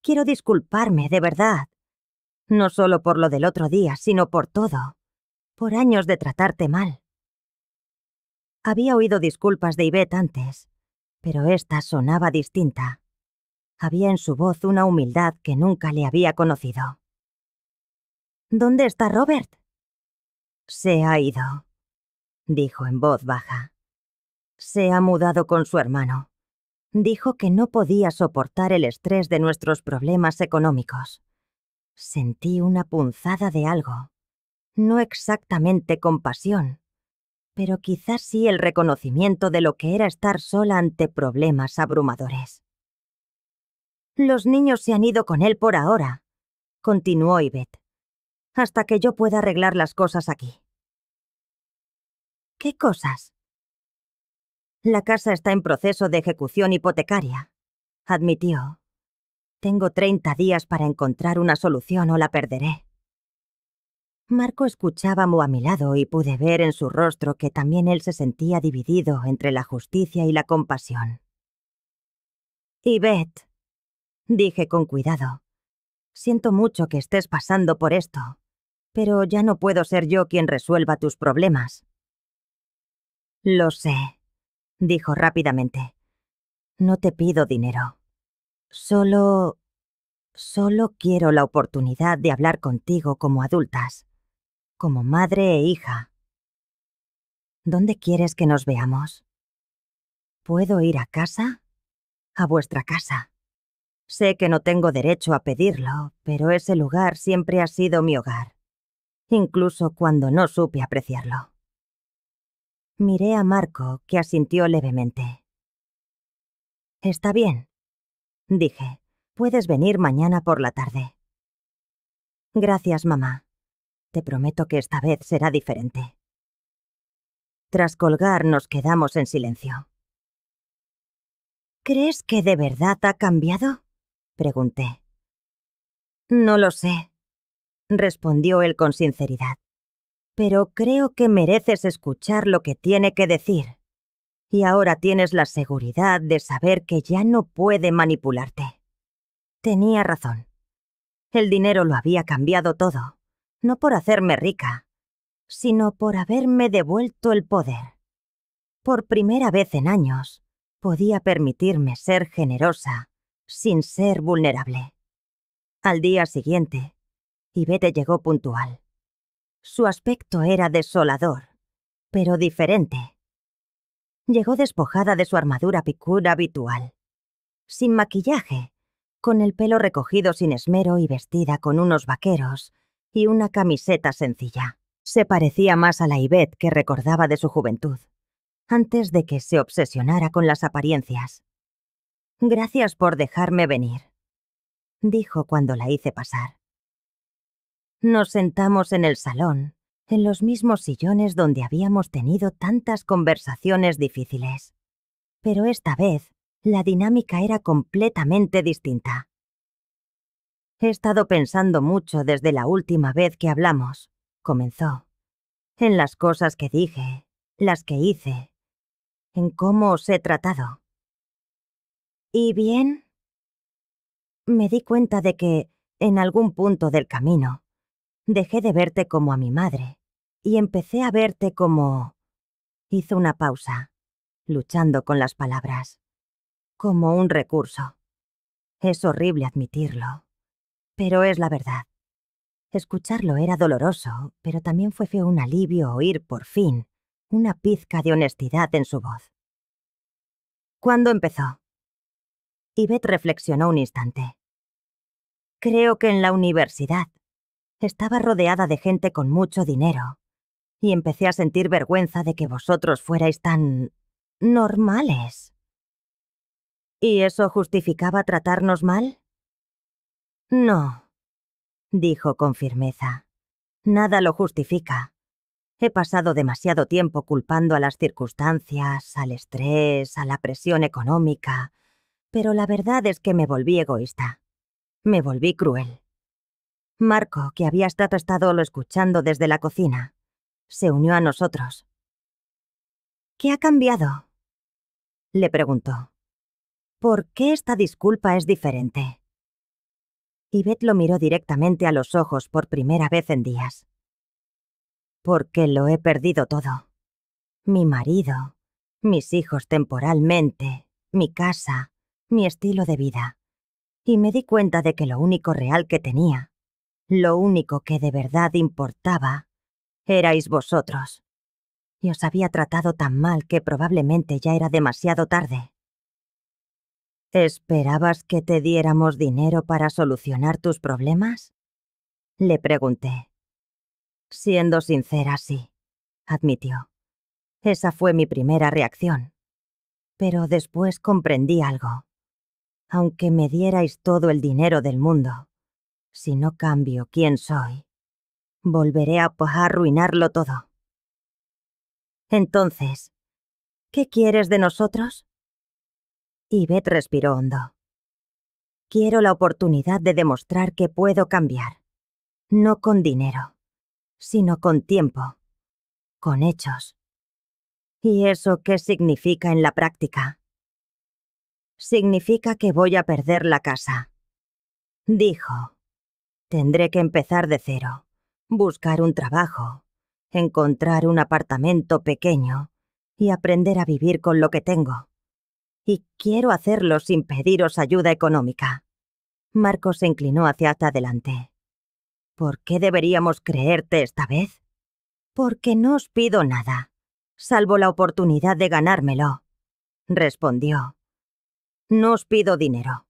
Quiero disculparme, de verdad. No solo por lo del otro día, sino por todo. Por años de tratarte mal. Había oído disculpas de Ivette antes, pero esta sonaba distinta. Había en su voz una humildad que nunca le había conocido. ¿Dónde está Robert? Se ha ido, dijo en voz baja. Se ha mudado con su hermano. Dijo que no podía soportar el estrés de nuestros problemas económicos. Sentí una punzada de algo. No exactamente compasión, pero quizás sí el reconocimiento de lo que era estar sola ante problemas abrumadores. Los niños se han ido con él por ahora, continuó Ivette, hasta que yo pueda arreglar las cosas aquí. ¿Qué cosas? La casa está en proceso de ejecución hipotecaria, admitió. Tengo 30 días para encontrar una solución o la perderé. Marco escuchaba a mi lado y pude ver en su rostro que también él se sentía dividido entre la justicia y la compasión. Ivette, dije con cuidado, siento mucho que estés pasando por esto, pero ya no puedo ser yo quien resuelva tus problemas. Lo sé, dijo rápidamente. No te pido dinero. Solo quiero la oportunidad de hablar contigo como adultas, como madre e hija. ¿Dónde quieres que nos veamos? ¿Puedo ir a casa? A vuestra casa. Sé que no tengo derecho a pedirlo, pero ese lugar siempre ha sido mi hogar, incluso cuando no supe apreciarlo. Miré a Marco, que asintió levemente. Está bien, dije. Puedes venir mañana por la tarde. Gracias, mamá. Te prometo que esta vez será diferente. Tras colgar nos quedamos en silencio. ¿Crees que de verdad ha cambiado?, pregunté. No lo sé, respondió él con sinceridad. Pero creo que mereces escuchar lo que tiene que decir. Y ahora tienes la seguridad de saber que ya no puede manipularte. Tenía razón. El dinero lo había cambiado todo, no por hacerme rica, sino por haberme devuelto el poder. Por primera vez en años, podía permitirme ser generosa, sin ser vulnerable. Al día siguiente, Ivette llegó puntual. Su aspecto era desolador, pero diferente. Llegó despojada de su armadura picuda habitual, sin maquillaje, con el pelo recogido sin esmero y vestida con unos vaqueros y una camiseta sencilla. Se parecía más a la Ivette que recordaba de su juventud, antes de que se obsesionara con las apariencias. Gracias por dejarme venir, dijo cuando la hice pasar. Nos sentamos en el salón, en los mismos sillones donde habíamos tenido tantas conversaciones difíciles. Pero esta vez, la dinámica era completamente distinta. He estado pensando mucho desde la última vez que hablamos, comenzó. En las cosas que dije, las que hice, en cómo os he tratado. ¿Y bien? Me di cuenta de que, en algún punto del camino, dejé de verte como a mi madre y empecé a verte como... Hizo una pausa, luchando con las palabras. Como un recurso. Es horrible admitirlo, pero es la verdad. Escucharlo era doloroso, pero también fue un alivio oír por fin una pizca de honestidad en su voz. ¿Cuándo empezó? Yvette reflexionó un instante. Creo que en la universidad. Estaba rodeada de gente con mucho dinero, y empecé a sentir vergüenza de que vosotros fuerais tan normales. ¿Y eso justificaba tratarnos mal? No, dijo con firmeza. Nada lo justifica. He pasado demasiado tiempo culpando a las circunstancias, al estrés, a la presión económica, pero la verdad es que me volví egoísta. Me volví cruel. Marco, que había estado escuchando desde la cocina, se unió a nosotros. ¿Qué ha cambiado? Le preguntó. ¿Por qué esta disculpa es diferente? Yvette lo miró directamente a los ojos por primera vez en días. Porque lo he perdido todo. Mi marido, mis hijos temporalmente, mi casa, mi estilo de vida. Y me di cuenta de que lo único real que tenía, lo único que de verdad importaba, erais vosotros. Y os había tratado tan mal que probablemente ya era demasiado tarde. ¿Esperabas que te diéramos dinero para solucionar tus problemas? Le pregunté. Siendo sincera, sí, admitió. Esa fue mi primera reacción. Pero después comprendí algo. Aunque me dierais todo el dinero del mundo, si no cambio quién soy, volveré a arruinarlo todo. Entonces, ¿qué quieres de nosotros? Yvette respiró hondo. Quiero la oportunidad de demostrar que puedo cambiar. No con dinero, sino con tiempo, con hechos. ¿Y eso qué significa en la práctica? Significa que voy a perder la casa. Dijo. Tendré que empezar de cero, buscar un trabajo, encontrar un apartamento pequeño y aprender a vivir con lo que tengo. Y quiero hacerlo sin pediros ayuda económica. Marco se inclinó hacia adelante. ¿Por qué deberíamos creerte esta vez? Porque no os pido nada, salvo la oportunidad de ganármelo, respondió. No os pido dinero.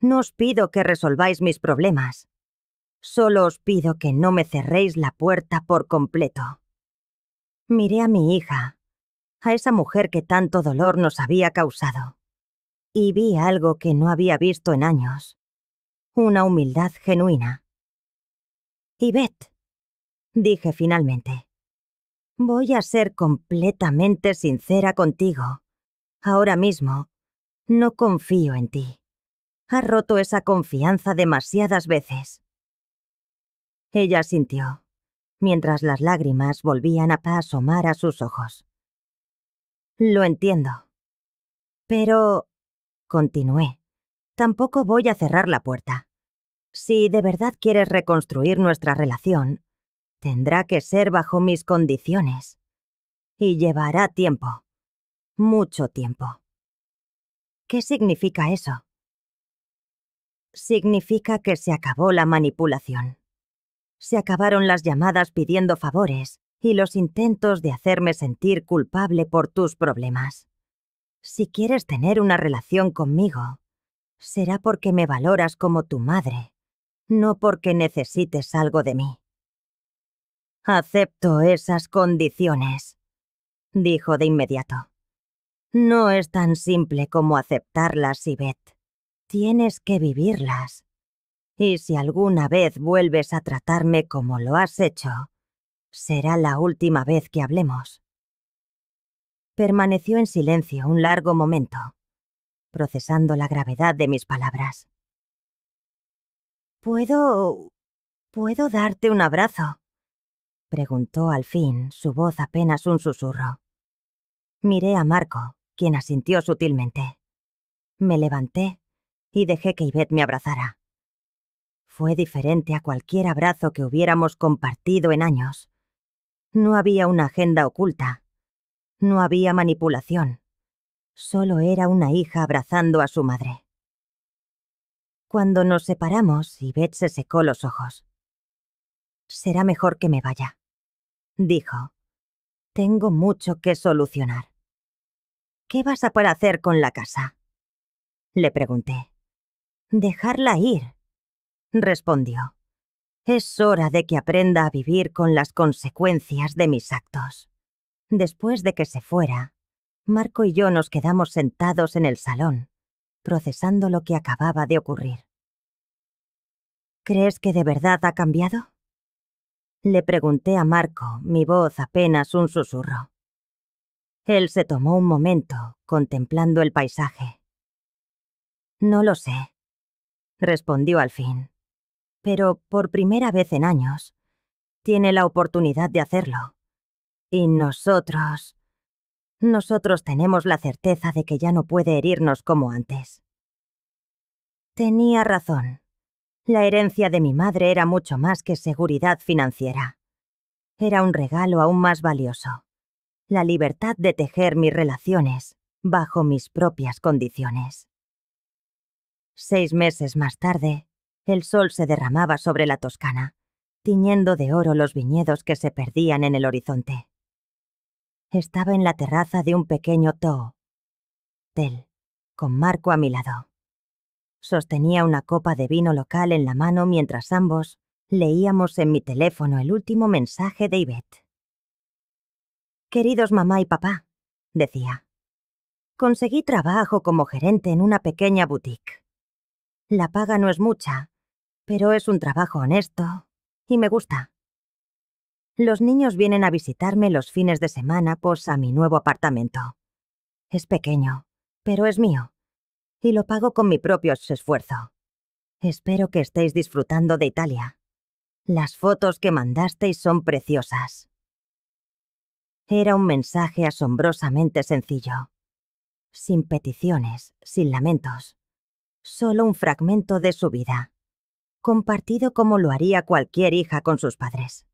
No os pido que resolváis mis problemas. Solo os pido que no me cerréis la puerta por completo. Miré a mi hija, a esa mujer que tanto dolor nos había causado, y vi algo que no había visto en años. Una humildad genuina. Yvette, dije finalmente, voy a ser completamente sincera contigo. Ahora mismo, no confío en ti. Has roto esa confianza demasiadas veces. Ella sintió, mientras las lágrimas volvían a asomar a sus ojos. Lo entiendo. Pero, continué, tampoco voy a cerrar la puerta. Si de verdad quieres reconstruir nuestra relación, tendrá que ser bajo mis condiciones. Y llevará tiempo. Mucho tiempo. ¿Qué significa eso? Significa que se acabó la manipulación. Se acabaron las llamadas pidiendo favores y los intentos de hacerme sentir culpable por tus problemas. Si quieres tener una relación conmigo, será porque me valoras como tu madre, no porque necesites algo de mí. Acepto esas condiciones, dijo de inmediato. No es tan simple como aceptarlas, Yvette. Tienes que vivirlas. Y si alguna vez vuelves a tratarme como lo has hecho, será la última vez que hablemos. Permaneció en silencio un largo momento, procesando la gravedad de mis palabras. ¿Puedo darte un abrazo?, preguntó al fin, su voz apenas un susurro. Miré a Marco, quien asintió sutilmente. Me levanté y dejé que Yvette me abrazara. Fue diferente a cualquier abrazo que hubiéramos compartido en años. No había una agenda oculta. No había manipulación. Solo era una hija abrazando a su madre. Cuando nos separamos, Yvette se secó los ojos. Será mejor que me vaya, dijo. Tengo mucho que solucionar. ¿Qué vas a poder hacer con la casa? Le pregunté. Dejarla ir, respondió. Es hora de que aprenda a vivir con las consecuencias de mis actos. Después de que se fuera, Marco y yo nos quedamos sentados en el salón, procesando lo que acababa de ocurrir. ¿Crees que de verdad ha cambiado? Le pregunté a Marco, mi voz apenas un susurro. Él se tomó un momento, contemplando el paisaje. No lo sé, respondió al fin. Pero por primera vez en años, tiene la oportunidad de hacerlo. Y nosotros tenemos la certeza de que ya no puede herirnos como antes. Tenía razón. La herencia de mi madre era mucho más que seguridad financiera. Era un regalo aún más valioso. La libertad de tejer mis relaciones bajo mis propias condiciones. 6 meses más tarde, el sol se derramaba sobre la Toscana, tiñendo de oro los viñedos que se perdían en el horizonte. Estaba en la terraza de un pequeño hotel, con Marco a mi lado. Sostenía una copa de vino local en la mano mientras ambos leíamos en mi teléfono el último mensaje de Yvette. Queridos mamá y papá, decía. Conseguí trabajo como gerente en una pequeña boutique. La paga no es mucha, pero es un trabajo honesto y me gusta. Los niños vienen a visitarme los fines de semana a mi nuevo apartamento. Es pequeño, pero es mío, y lo pago con mi propio esfuerzo. Espero que estéis disfrutando de Italia. Las fotos que mandasteis son preciosas. Era un mensaje asombrosamente sencillo. Sin peticiones, sin lamentos. Solo un fragmento de su vida, compartido como lo haría cualquier hija con sus padres.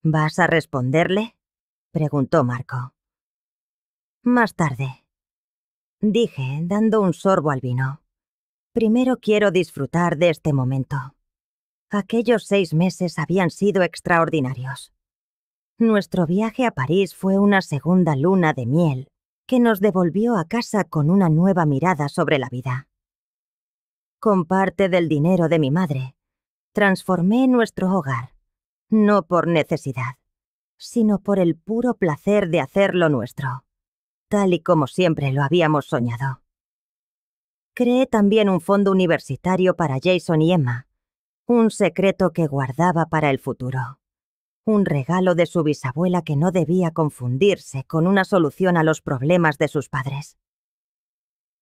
¿Vas a responderle?, preguntó Marco. Más tarde, dije, dando un sorbo al vino. Primero quiero disfrutar de este momento. Aquellos 6 meses habían sido extraordinarios. Nuestro viaje a París fue una segunda luna de miel que nos devolvió a casa con una nueva mirada sobre la vida. Con parte del dinero de mi madre, transformé nuestro hogar, no por necesidad, sino por el puro placer de hacerlo nuestro, tal y como siempre lo habíamos soñado. Creé también un fondo universitario para Jason y Emma, un secreto que guardaba para el futuro. Un regalo de su bisabuela que no debía confundirse con una solución a los problemas de sus padres.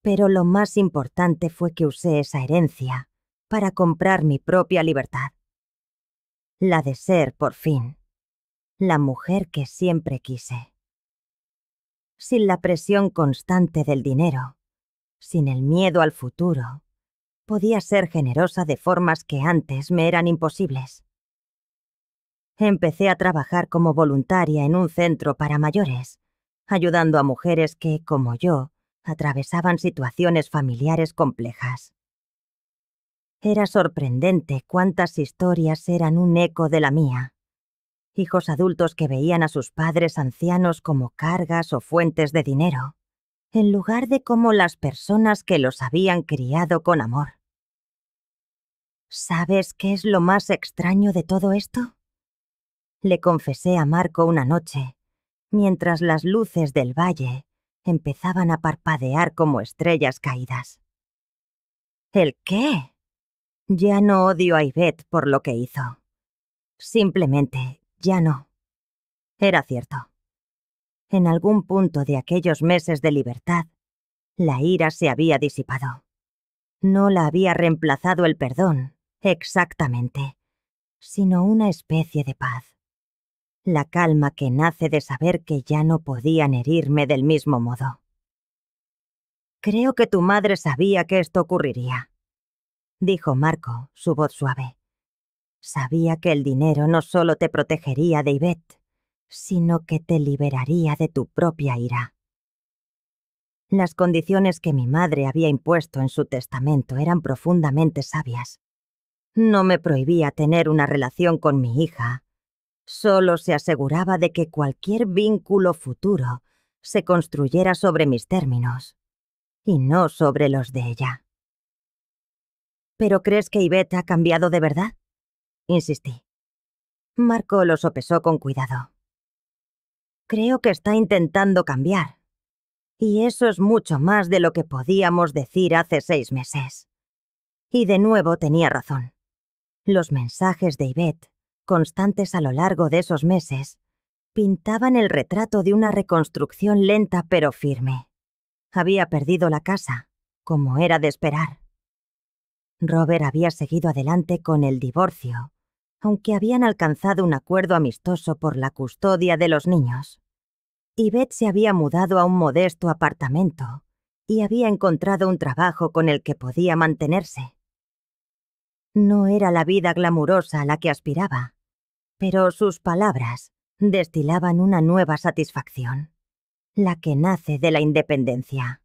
Pero lo más importante fue que usé esa herencia para comprar mi propia libertad. La de ser, por fin, la mujer que siempre quise. Sin la presión constante del dinero, sin el miedo al futuro, podía ser generosa de formas que antes me eran imposibles. Empecé a trabajar como voluntaria en un centro para mayores, ayudando a mujeres que, como yo, atravesaban situaciones familiares complejas. Era sorprendente cuántas historias eran un eco de la mía. Hijos adultos que veían a sus padres ancianos como cargas o fuentes de dinero, en lugar de como las personas que los habían criado con amor. ¿Sabes qué es lo más extraño de todo esto?, le confesé a Marco una noche, mientras las luces del valle empezaban a parpadear como estrellas caídas. ¿El qué? Ya no odio a Yvette por lo que hizo. Simplemente, ya no. Era cierto. En algún punto de aquellos meses de libertad, la ira se había disipado. No la había reemplazado el perdón, exactamente, sino una especie de paz. La calma que nace de saber que ya no podían herirme del mismo modo. Creo que tu madre sabía que esto ocurriría, dijo Marco, su voz suave. Sabía que el dinero no solo te protegería de Yvette, sino que te liberaría de tu propia ira. Las condiciones que mi madre había impuesto en su testamento eran profundamente sabias. No me prohibía tener una relación con mi hija, Solo se aseguraba de que cualquier vínculo futuro se construyera sobre mis términos y no sobre los de ella. ¿Pero crees que Yvette ha cambiado de verdad?, insistí. Marco lo sopesó con cuidado. Creo que está intentando cambiar. Y eso es mucho más de lo que podíamos decir hace 6 meses. Y de nuevo tenía razón. Los mensajes de Yvette, constantes a lo largo de esos meses, pintaban el retrato de una reconstrucción lenta pero firme. Había perdido la casa, como era de esperar. Robert había seguido adelante con el divorcio, aunque habían alcanzado un acuerdo amistoso por la custodia de los niños. Yvette se había mudado a un modesto apartamento y había encontrado un trabajo con el que podía mantenerse. No era la vida glamurosa a la que aspiraba, pero sus palabras destilaban una nueva satisfacción, la que nace de la independencia.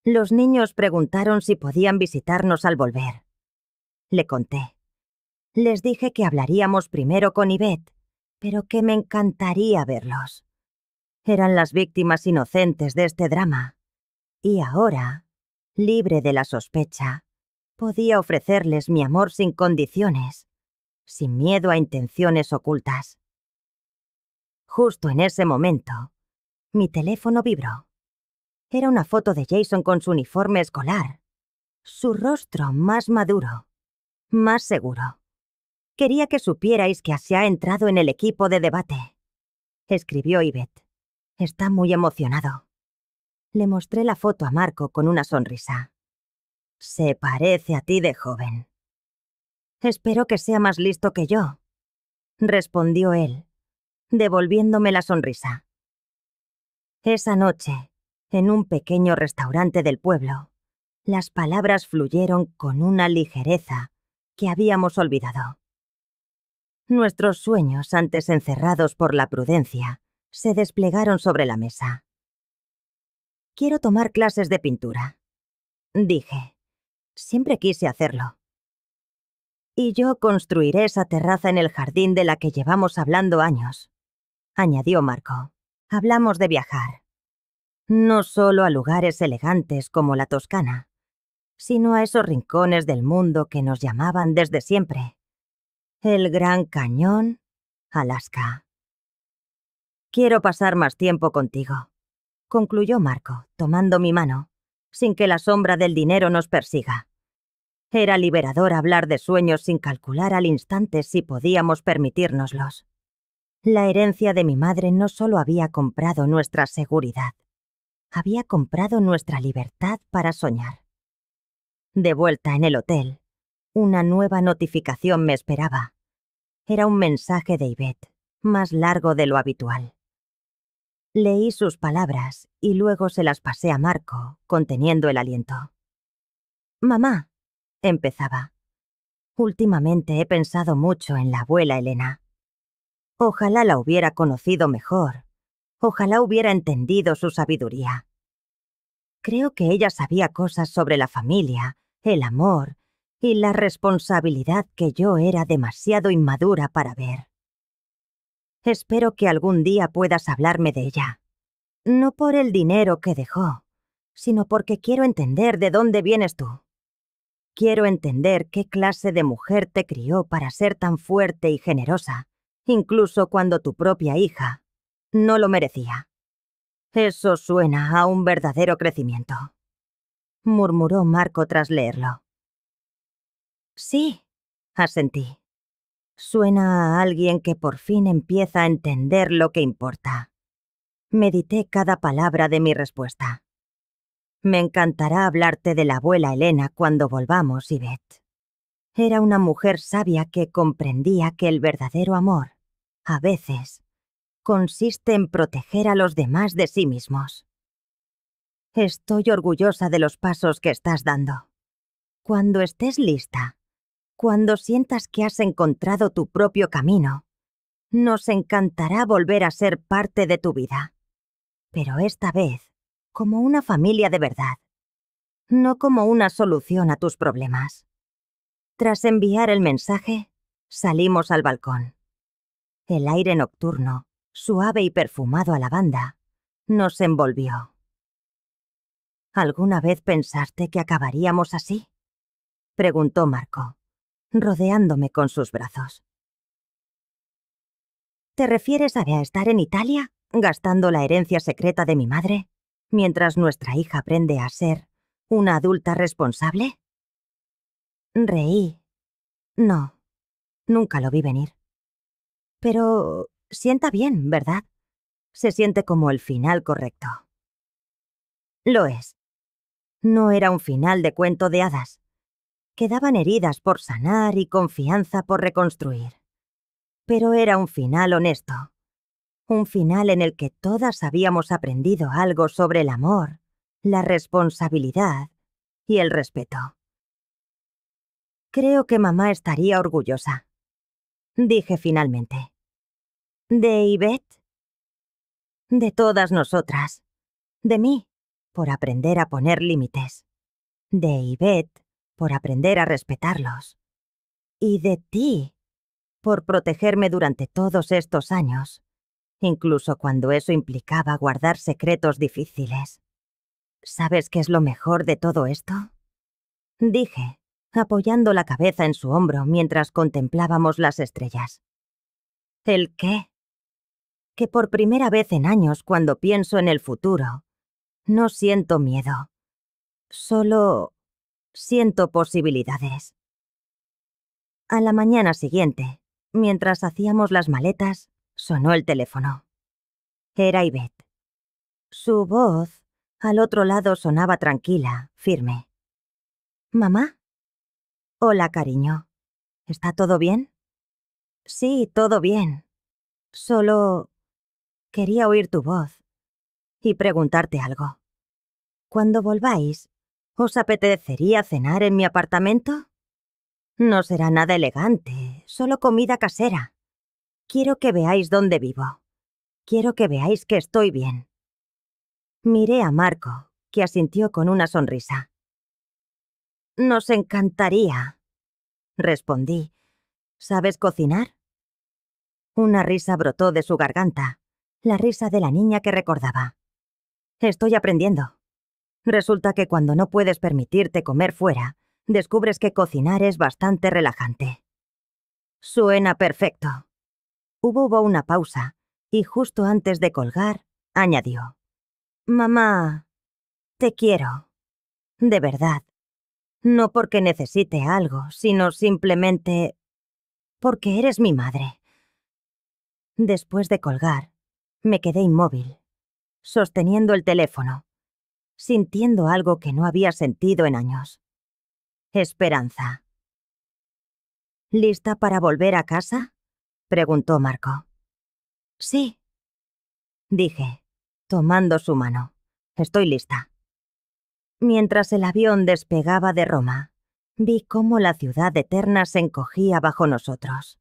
Los niños preguntaron si podían visitarnos al volver. Le conté. Les dije que hablaríamos primero con Yvette, pero que me encantaría verlos. Eran las víctimas inocentes de este drama, y ahora, libre de la sospecha, podía ofrecerles mi amor sin condiciones, sin miedo a intenciones ocultas. Justo en ese momento, mi teléfono vibró. Era una foto de Jason con su uniforme escolar, su rostro más maduro, más seguro. Quería que supierais que se ha entrado en el equipo de debate, escribió Yvette. Está muy emocionado. Le mostré la foto a Marco con una sonrisa. Se parece a ti de joven. Espero que sea más listo que yo, respondió él, devolviéndome la sonrisa. Esa noche, en un pequeño restaurante del pueblo, las palabras fluyeron con una ligereza que habíamos olvidado. Nuestros sueños, antes encerrados por la prudencia, se desplegaron sobre la mesa. Quiero tomar clases de pintura, dije. Siempre quise hacerlo. Y yo construiré esa terraza en el jardín de la que llevamos hablando años, añadió Marco. Hablamos de viajar. No solo a lugares elegantes como la Toscana, sino a esos rincones del mundo que nos llamaban desde siempre. El Gran Cañón, Alaska. Quiero pasar más tiempo contigo, concluyó Marco, tomando mi mano, sin que la sombra del dinero nos persiga. Era liberador hablar de sueños sin calcular al instante si podíamos permitírnoslos. La herencia de mi madre no solo había comprado nuestra seguridad, había comprado nuestra libertad para soñar. De vuelta en el hotel, una nueva notificación me esperaba. Era un mensaje de Yvette, más largo de lo habitual. Leí sus palabras y luego se las pasé a Marco, conteniendo el aliento. «Mamá», empezaba. «Últimamente he pensado mucho en la abuela Elena. Ojalá la hubiera conocido mejor. Ojalá hubiera entendido su sabiduría. Creo que ella sabía cosas sobre la familia, el amor y la responsabilidad que yo era demasiado inmadura para ver. Espero que algún día puedas hablarme de ella. No por el dinero que dejó, sino porque quiero entender de dónde vienes tú. Quiero entender qué clase de mujer te crió para ser tan fuerte y generosa, incluso cuando tu propia hija no lo merecía. Eso suena a un verdadero crecimiento», murmuró Marco tras leerlo. «Sí», asentí. «Suena a alguien que por fin empieza a entender lo que importa». Medité cada palabra de mi respuesta. «Me encantará hablarte de la abuela Elena cuando volvamos, Yvette. Era una mujer sabia que comprendía que el verdadero amor, a veces, consiste en proteger a los demás de sí mismos. Estoy orgullosa de los pasos que estás dando. Cuando estés lista, cuando sientas que has encontrado tu propio camino, nos encantará volver a ser parte de tu vida. Pero esta vez, como una familia de verdad, no como una solución a tus problemas». Tras enviar el mensaje, salimos al balcón. El aire nocturno, suave y perfumado a lavanda, nos envolvió. ¿Alguna vez pensaste que acabaríamos así?, preguntó Marco, rodeándome con sus brazos. ¿Te refieres a estar en Italia, gastando la herencia secreta de mi madre, mientras nuestra hija aprende a ser una adulta responsable? Reí. No, nunca lo vi venir. Pero sienta bien, ¿verdad? Se siente como el final correcto. Lo es. No era un final de cuento de hadas. Quedaban heridas por sanar y confianza por reconstruir. Pero era un final honesto. Un final en el que todas habíamos aprendido algo sobre el amor, la responsabilidad y el respeto. Creo que mamá estaría orgullosa, dije finalmente. ¿De Yvette? De todas nosotras. De mí, por aprender a poner límites. De Yvette, por aprender a respetarlos. Y de ti, por protegerme durante todos estos años, incluso cuando eso implicaba guardar secretos difíciles. ¿Sabes qué es lo mejor de todo esto?, dije, apoyando la cabeza en su hombro mientras contemplábamos las estrellas. ¿El qué? Que por primera vez en años, cuando pienso en el futuro, no siento miedo. Solo siento posibilidades. A la mañana siguiente, mientras hacíamos las maletas, sonó el teléfono. Era Yvette. Su voz, al otro lado, sonaba tranquila, firme. ¿Mamá? Hola, cariño. ¿Está todo bien? Sí, todo bien. Solo quería oír tu voz y preguntarte algo. Cuando volváis, ¿os apetecería cenar en mi apartamento? No será nada elegante, solo comida casera. Quiero que veáis dónde vivo. Quiero que veáis que estoy bien. Miré a Marco, que asintió con una sonrisa. Nos encantaría, respondí. ¿Sabes cocinar? Una risa brotó de su garganta, la risa de la niña que recordaba. Estoy aprendiendo. Resulta que cuando no puedes permitirte comer fuera, descubres que cocinar es bastante relajante. Suena perfecto. Hubo una pausa, y justo antes de colgar, añadió. Mamá, te quiero. De verdad. No porque necesite algo, sino simplemente porque eres mi madre. Después de colgar, me quedé inmóvil, sosteniendo el teléfono, sintiendo algo que no había sentido en años. Esperanza. ¿Lista para volver a casa?, preguntó Marco. Sí, dije, tomando su mano. Estoy lista. Mientras el avión despegaba de Roma, vi cómo la ciudad eterna se encogía bajo nosotros.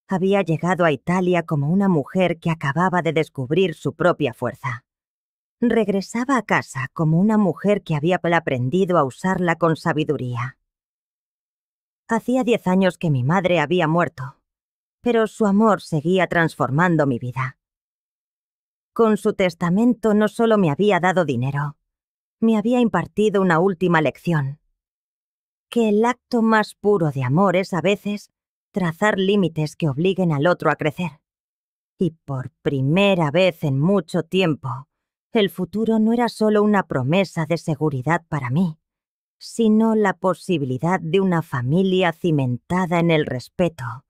Había llegado a Italia como una mujer que acababa de descubrir su propia fuerza. Regresaba a casa como una mujer que había aprendido a usarla con sabiduría. Hacía 10 años que mi madre había muerto, pero su amor seguía transformando mi vida. Con su testamento no solo me había dado dinero, me había impartido una última lección. Que el acto más puro de amor es a veces trazar límites que obliguen al otro a crecer. Y por primera vez en mucho tiempo, el futuro no era solo una promesa de seguridad para mí, sino la posibilidad de una familia cimentada en el respeto,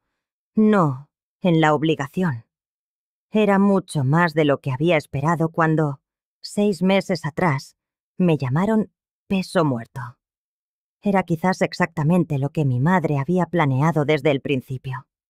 no en la obligación. Era mucho más de lo que había esperado cuando, 6 meses atrás, me llamaron peso muerto. Era quizás exactamente lo que mi madre había planeado desde el principio.